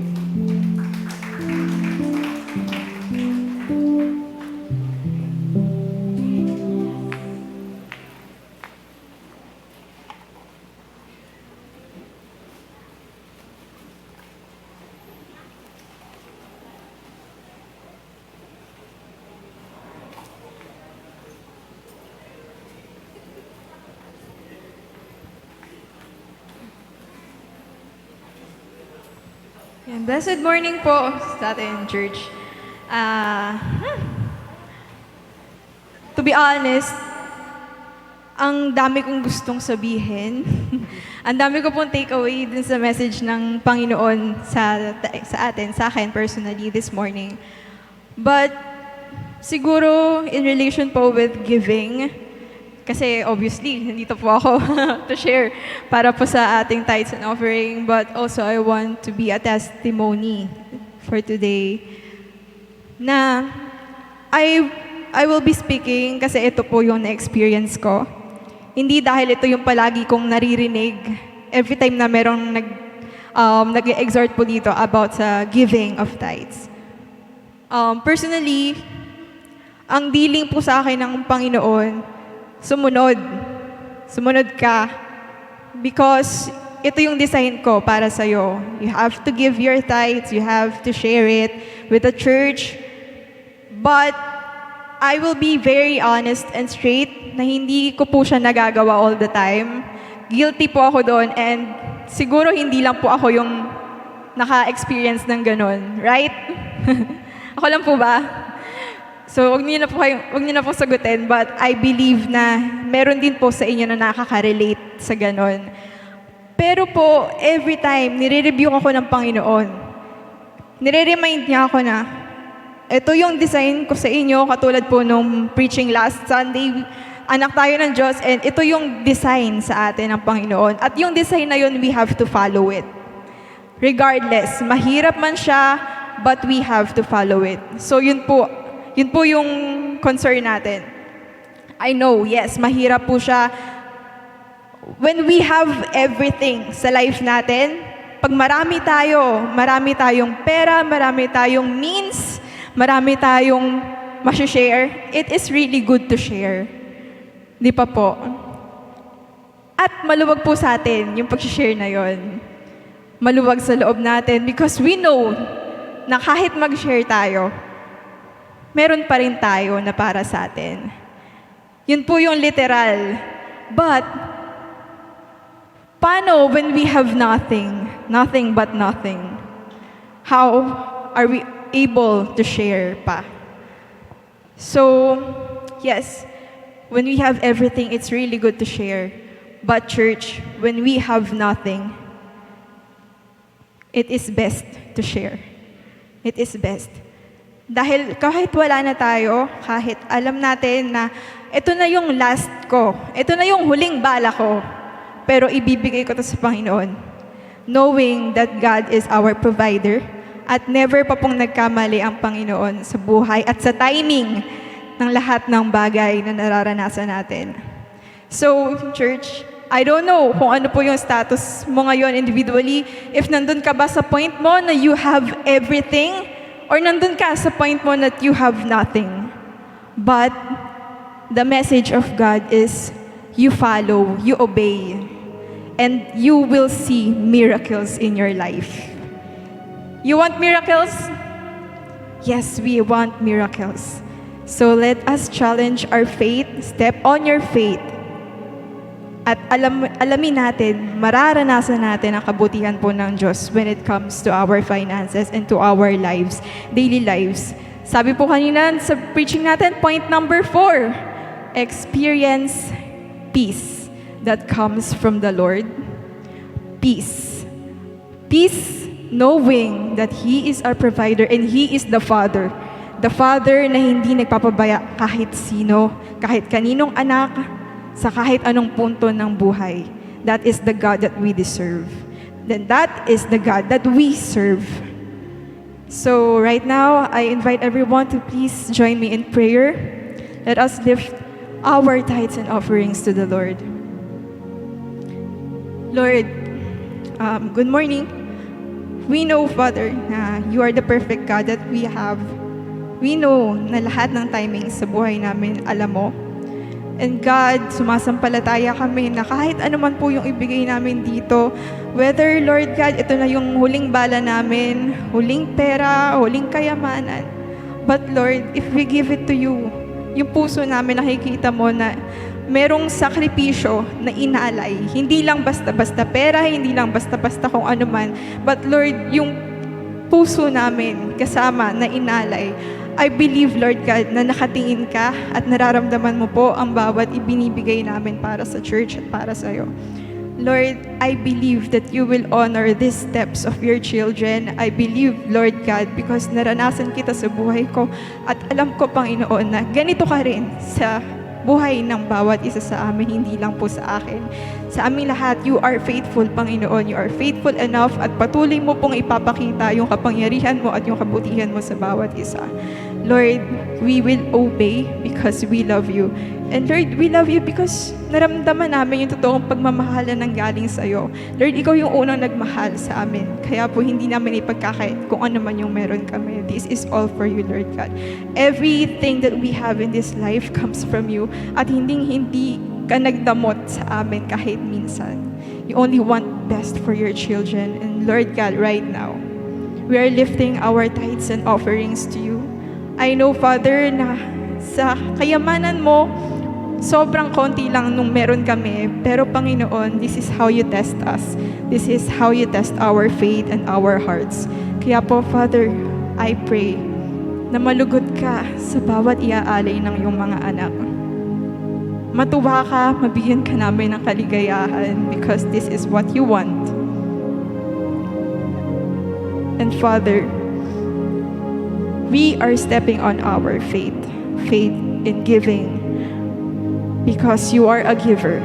Yan, blessed morning po sa ating church. To be honest, ang dami kong gustong sabihin. Ang dami ko pong takeaway din sa message ng Panginoon sa atin, sa akin personally this morning. But siguro in relation po with giving, kasi obviously, nandito po ako to share para po sa ating tithes and offering. But also, I want to be a testimony for today na I will be speaking kasi ito po yung na-experience ko. Hindi dahil ito yung palagi kong naririnig every time na merong nag-exhort po dito about sa giving of tithes. Personally, ang dealing po sa akin ng Panginoon, Sumunod ka. Because ito yung design ko para sa'yo. You have to give your tithes, you have to share it with the church. But I will be very honest and straight na hindi ko po siya nagagawa all the time. Guilty po ako doon and siguro hindi lang po ako yung naka-experience ng ganun. Right? Ako lang po ba? So, wag niyo na po sagutin, but I believe na meron din po sa inyo na nakaka-relate sa ganon. Pero po, every time, nire-review ako ng Panginoon. Nire-remind niya ako na, ito yung design ko sa inyo, katulad po nung preaching last Sunday, anak tayo ng Diyos, and ito yung design sa atin ng Panginoon. At yung design na yun, we have to follow it. Regardless, mahirap man siya, but we have to follow it. So yun po yung concern natin. I know, yes, mahirap po siya. When we have everything sa life natin, pag marami tayong pera, marami tayong means, marami tayong ma-share, it is really good to share. Di pa po? At maluwag po sa atin yung pag-share na yon. Maluwag sa loob natin because we know na kahit mag-share tayo, meron pa rin tayo na para sa atin. Yun po yung literal. But, paano when we have nothing? Nothing but nothing. How are we able to share pa? So, yes, when we have everything, it's really good to share. But church, when we have nothing, it is best to share. It is best. Dahil kahit wala na tayo, kahit alam natin na ito na yung last ko, ito na yung huling bala ko, pero ibibigay ko to sa Panginoon. Knowing that God is our provider at never pa pong nagkamali ang Panginoon sa buhay at sa timing ng lahat ng bagay na nararanasan natin. So, church, I don't know kung ano po yung status mo ngayon individually. If nandun ka ba sa point mo na you have everything, or nandun ka sa point mo that you have nothing. But the message of God is, you follow, you obey, and you will see miracles in your life. You want miracles? Yes, we want miracles. So let us challenge our faith, step on your faith, at alamin natin, mararanasan natin ang kabutihan po ng Diyos when it comes to our finances and to our lives, daily lives. Sabi po kanina sa preaching natin, point number 4, experience peace that comes from the Lord. Peace. Peace knowing that He is our provider and He is the Father. The Father na hindi nagpapabaya kahit sino, kahit kaninong anak, sa kahit anong punto ng buhay. That is the God that we deserve. Then that is the God that we serve. So right now, I invite everyone to please join me in prayer. Let us lift our tithes and offerings to the Lord. Lord, good morning. We know, Father, na you are the perfect God that we have. We know na lahat ng timing sa buhay namin, alam mo. And God, sumasampalataya kami na kahit ano man po yung ibigay namin dito, whether, Lord God, ito na yung huling bala namin, huling pera, huling kayamanan. But Lord, if we give it to you, yung puso namin nakikita mo na merong sakripisyo na inalay. Hindi lang basta-basta pera, hindi lang basta-basta kung ano man. But Lord, yung puso namin kasama na inalay, I believe, Lord God, na nakatingin ka at nararamdaman mo po ang bawat ibinibigay namin para sa church at para sa iyo. Lord, I believe that you will honor these steps of your children. I believe, Lord God, because naranasan kita sa buhay ko at alam ko, Panginoon, na ganito ka rin sa buhay ng bawat isa sa amin, hindi lang po sa akin. Sa amin lahat, you are faithful, Panginoon. You are faithful enough at patuloy mo pong ipapakita yung kapangyarihan mo at yung kabutihan mo sa bawat isa. Lord, we will obey because we love you. And Lord, we love you because naramdaman namin yung totoong pagmamahal na nanggaling sa iyo. Lord, ikaw yung unang nagmahal sa amin. Kaya po hindi namin ipagkakait kung ano man yung meron kami. This is all for you, Lord God. Everything that we have in this life comes from you. At hindi ka nagdamot sa amin kahit minsan. You only want best for your children. And Lord God, right now, we are lifting our tithes and offerings to you. I know, Father, na sa kayamanan mo, sobrang konti lang nung meron kami. Pero Panginoon, this is how you test us. This is how you test our faith and our hearts. Kaya po, Father, I pray na malugod ka sa bawat iaalay ng iyong mga anak. Matuwa ka, mabigyan ka namin ng kaligayahan because this is what you want. And Father, we are stepping on our faith in giving because you are a giver.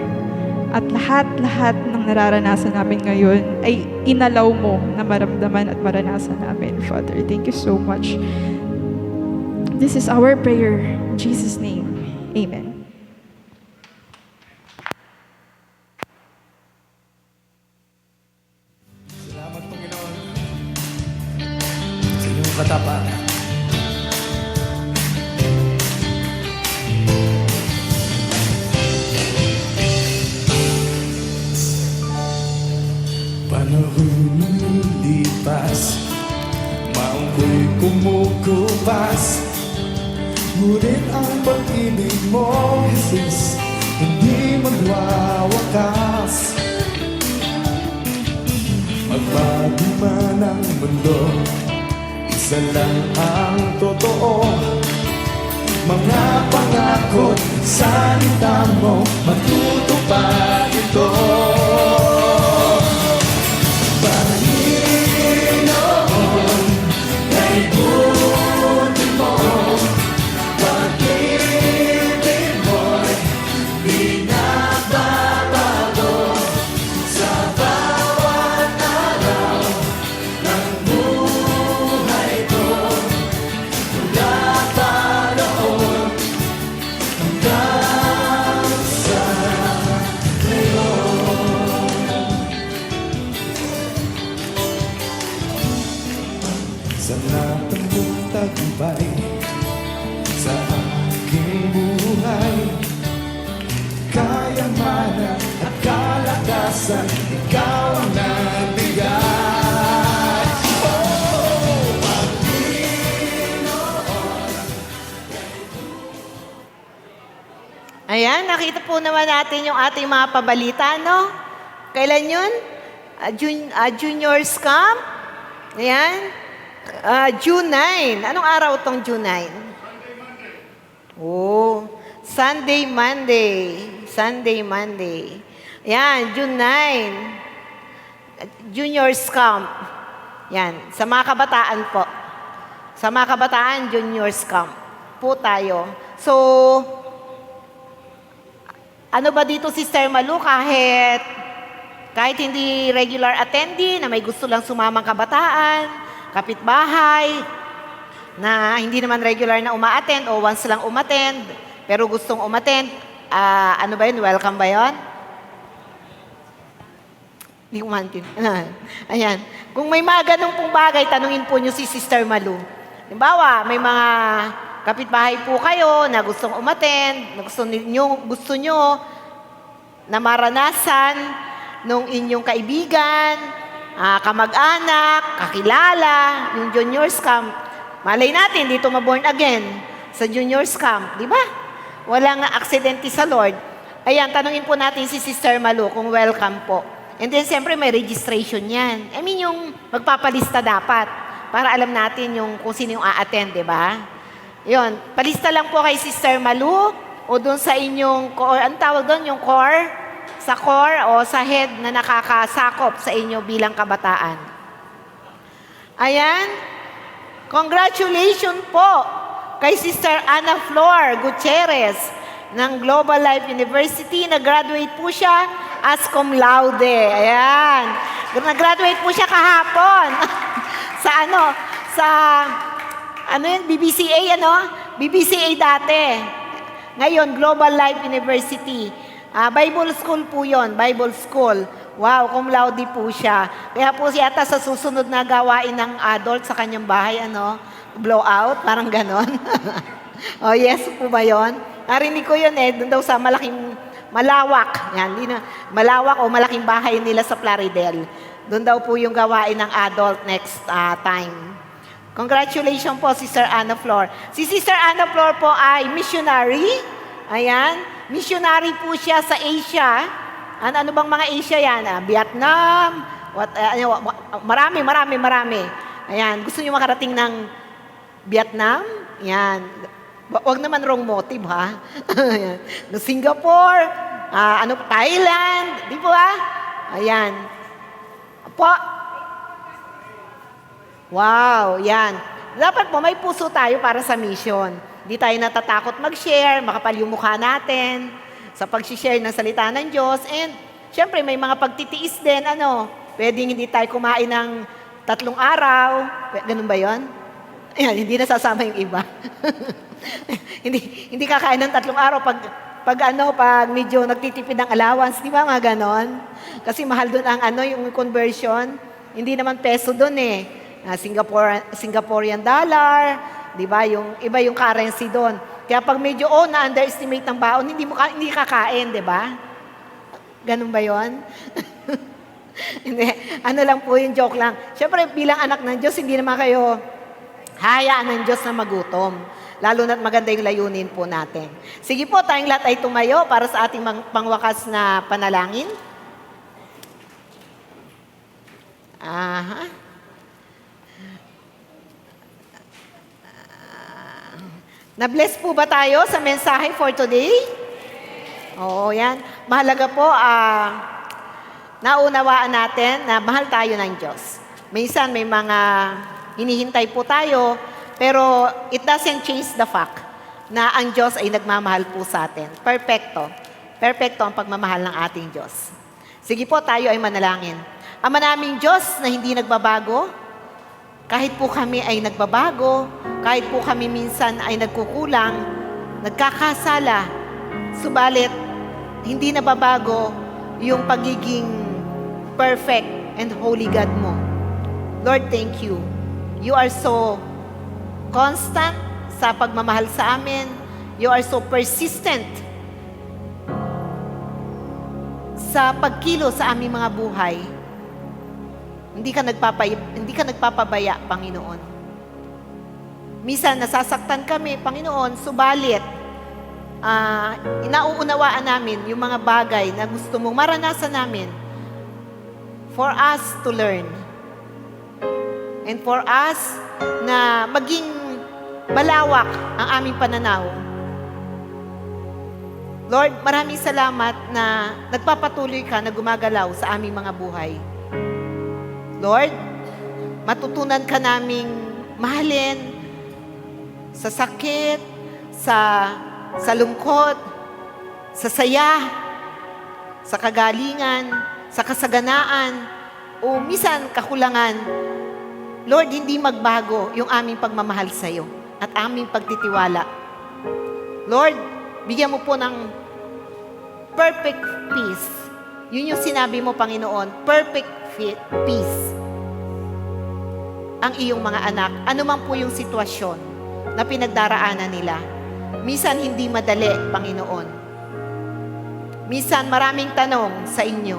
At lahat-lahat ng nararanasan namin ngayon ay inalaw mo na maramdaman at maranasan namin, Father. Thank you so much. This is our prayer. In Jesus' name, amen. Salamat, Panginoon, sa inyong katapatan. Panahon lumilipas, maungko'y kumukupas, ngunit ang pag-ibig mo, Jesus, hindi magwawakas. Magbago man ang mundo, isa lang ang totoo. Mga pangako, salita mo, matutupad ito. Panginoon, kay buti mo, pag-ibig mo'y binababago sa bawat araw ng buhay ko. Mula pa noon hanggang sa sa lahat ng tagumpay sa aking buhay, kayamanan at kalakasan, ikaw ang nabigay. Oh, Ayan, nakita po naman natin yung ating mga pabalita, no? Kailan yun? Junior's Camp? Ayan. June 9. Anong araw tong June 9? Oh, Sunday, Monday. Sunday, Monday. Ayan, June 9. Junior's Camp. Yan, sa mga kabataan po. Sa mga kabataan, Junior's Camp po tayo. So, ano ba dito, Sister Malu, kahit hindi regular attendee, na may gusto lang sumamang kabataan, kapitbahay, na hindi naman regular na uma-attend o once lang umattend, pero gustong umattend, ano ba yun? Welcome ba yun? Hindi umantin. Ayan. Kung may mga ganun pong bagay, tanungin po nyo si Sister Malu. Halimbawa, may mga kapitbahay po kayo na gustong umattend, na gusto nyo na maranasan nung inyong kaibigan, kamag-anak, kakilala, yung Junior's Camp. Malay natin, dito ma-born again sa Junior's Camp. Di ba? Walang aksidente sa Lord. Ayan, tanungin po natin si Sister Malu kung welcome po. And then, siyempre, may registration yan. I mean, yung magpapalista dapat para alam natin yung kung sino yung a-attend, di ba? Yun, palista lang po kay Sister Malu o doon sa inyong core, ang tawag doon, yung core, sa core o sa head na nakakasakop sa inyo bilang kabataan. Ayan. Congratulations po kay Sister Ana Flor Gutierrez ng Global Life University. Nag-graduate po siya as cum laude. Ayan. Nag-graduate po siya kahapon. BBCA, BBCA dati. Ngayon, Global Life University. Bible school po yon, Bible school. Wow, cum laude po siya. Kaya po siya ata sa susunod na gawain ng adult sa kanyang bahay, blowout, parang ganon. Oh, yes po ba yon? Narinig ko yun doon daw sa malawak. Yan, malawak o malaking bahay nila sa Plaridel. Doon daw po yung gawain ng adult next time. Congratulations po, Sister Ana Flor. Si Sister Ana Flor po ay missionary. Ayan. Missionary po siya sa Asia. Ano bang mga Asia yan? Vietnam. Marami. Ayan. Gusto niyo makarating ng Vietnam, yan. Wag naman wrong motive, ha? Ayan. Singapore, Thailand, di ba? Ayan. Po. Wow, yan. Dapat po may puso tayo para sa mission. Hindi tayo natatakot mag-share, makapal yung mukha natin sa pag-share ng salita ng Diyos. And, syempre, may mga pagtitiis din, pwedeng hindi tayo kumain ng 3 araw. Ganun ba yon? Ayan, hindi nasasama yung iba. hindi kakain ng 3 araw pag medyo nagtitipid ng allowance, di ba mga ganon? Kasi mahal doon ang yung conversion. Hindi naman peso doon eh. Singaporean dollar, di ba? Yung iba yung currency doon. Kaya pag medyo na-underestimate ng baon, hindi kakain, di ba? Ganun ba yon? Hindi. Lang po yung joke lang. Siyempre, bilang anak ng Diyos, hindi naman kayo hayaan ng Diyos na magutom. Lalo na't maganda yung layunin po natin. Sige po, tayong lahat ay tumayo para sa ating pangwakas na panalangin. Na-bless po ba tayo sa mensahe for today? Oo, yan. Mahalaga po, naunawaan natin na mahal tayo ng Diyos. Minsan may mga hinihintay po tayo, pero it doesn't change the fact na ang Diyos ay nagmamahal po sa atin. Perfecto. Perfecto ang pagmamahal ng ating Diyos. Sige po, tayo ay manalangin. Ama naming Diyos na hindi nagbabago, kahit po kami ay nagbabago, kahit po kami minsan ay nagkukulang, nagkakasala, subalit hindi nababago yung pagiging perfect and holy God mo. Lord, thank you. You are so constant sa pagmamahal sa amin. You are so persistent sa pagkilo sa aming mga buhay. Hindi ka nagpapabaya, Panginoon. Minsan nasasaktan kami, Panginoon, subalit inauunawaan namin yung mga bagay na gusto mong maranasan namin for us to learn. And for us na maging malawak ang aming pananaw. Lord, maraming salamat na nagpapatuloy ka na gumagalaw sa aming mga buhay. Lord, matutunan ka naming mahalin sa sakit, sa lungkot, sa saya, sa kagalingan, sa kasaganaan, o minsan kakulangan. Lord, hindi magbago yung aming pagmamahal sa iyo at aming pagtitiwala. Lord, bigyan mo po ng perfect peace. Yun yung sinabi mo, Panginoon, perfect peace ang iyong mga anak. Ano man po yung sitwasyon na pinagdaraanan nila. Minsan hindi madali, Panginoon. Minsan maraming tanong sa inyo.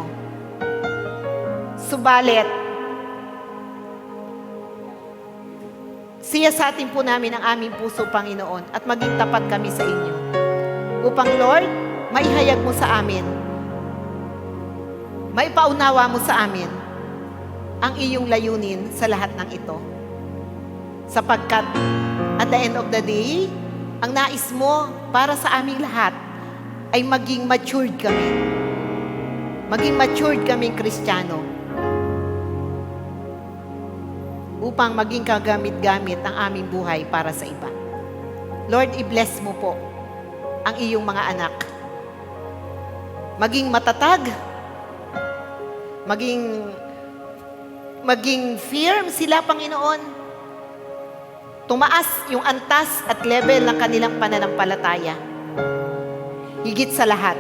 Subalit, siyasatin po namin ang aming puso, Panginoon, at maging tapat kami sa inyo. Upang, Lord, maihayag mo sa amin, maipaunawa mo sa amin ang iyong layunin sa lahat ng ito. Sapagkat, at the end of the day, ang nais mo para sa aming lahat ay maging matured kami. Maging matured kaming Kristiyano. Upang maging kagamit-gamit ang aming buhay para sa iba. Lord, i-bless mo po ang iyong mga anak. Maging matatag, maging firm sila, Panginoon. Tumaas yung antas at level ng kanilang pananampalataya. Higit sa lahat,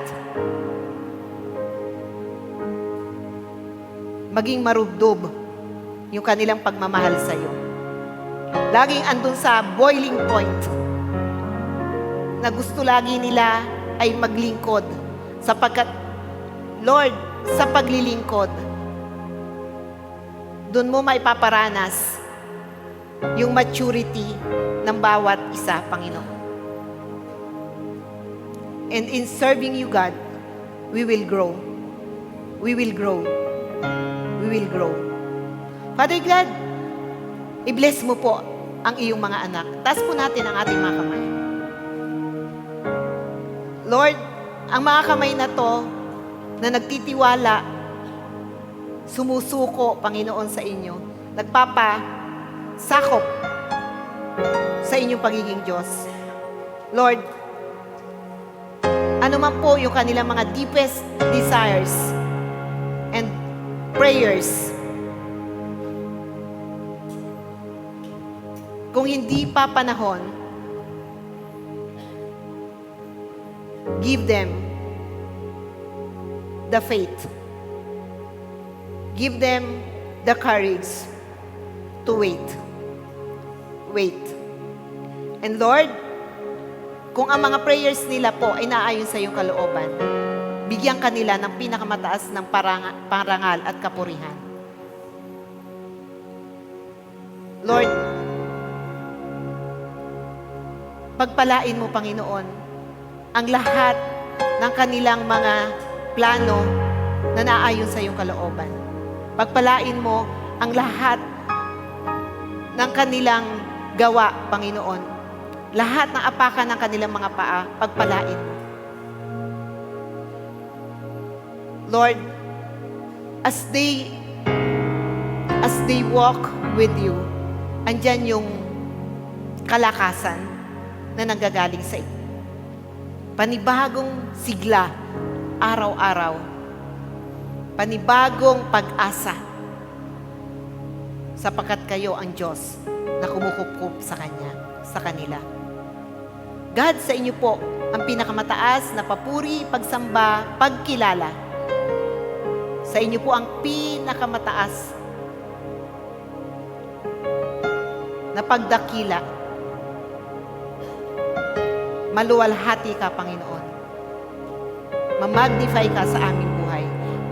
maging marubdob yung kanilang pagmamahal sa iyo. Laging andun sa boiling point na gusto lagi nila ay maglingkod sapagkat, Lord, sa paglilingkod, doon mo maipaparanas yung maturity ng bawat isa, Panginoon. And in serving you, God, we will grow. We will grow. We will grow. Father God, i-bless mo po ang iyong mga anak. Taas po natin ang ating mga kamay. Lord, ang mga kamay na to na nagtitiwala, sumusuko, Panginoon, sa inyo, nagpapasakop sa inyong pagiging Diyos. Lord, ano man po yung kanilang mga deepest desires and prayers, kung hindi pa panahon, give them the faith. Give them the courage to wait. Wait. And Lord, kung ang mga prayers nila po ay naayon sa iyong kalooban, bigyan kanila ng pinakamataas ng parangal at kapurihan. Lord, pagpalain mo, Panginoon, ang lahat ng kanilang mga plano na naayon sa iyong kalooban. Pagpalain mo ang lahat ng kanilang gawa, Panginoon. Lahat ng apakan ng kanilang mga paa, pagpalain mo. Lord, as they walk with you, andyan yung kalakasan na nanggagaling sa iyo. Panibagong sigla, araw-araw. Panibagong pag-asa. Sapagkat kayo ang Diyos na kumukup sa kanila. God, sa inyo po ang pinakamataas na papuri, pagsamba, pagkilala. Sa inyo po ang pinakamataas na pagdakila. Maluwalhati ka, Panginoon. Mamagnify ka sa aming buhay,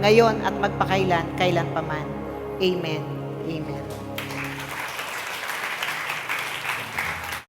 ngayon at magpakailan, kailan paman. Amen. Amen.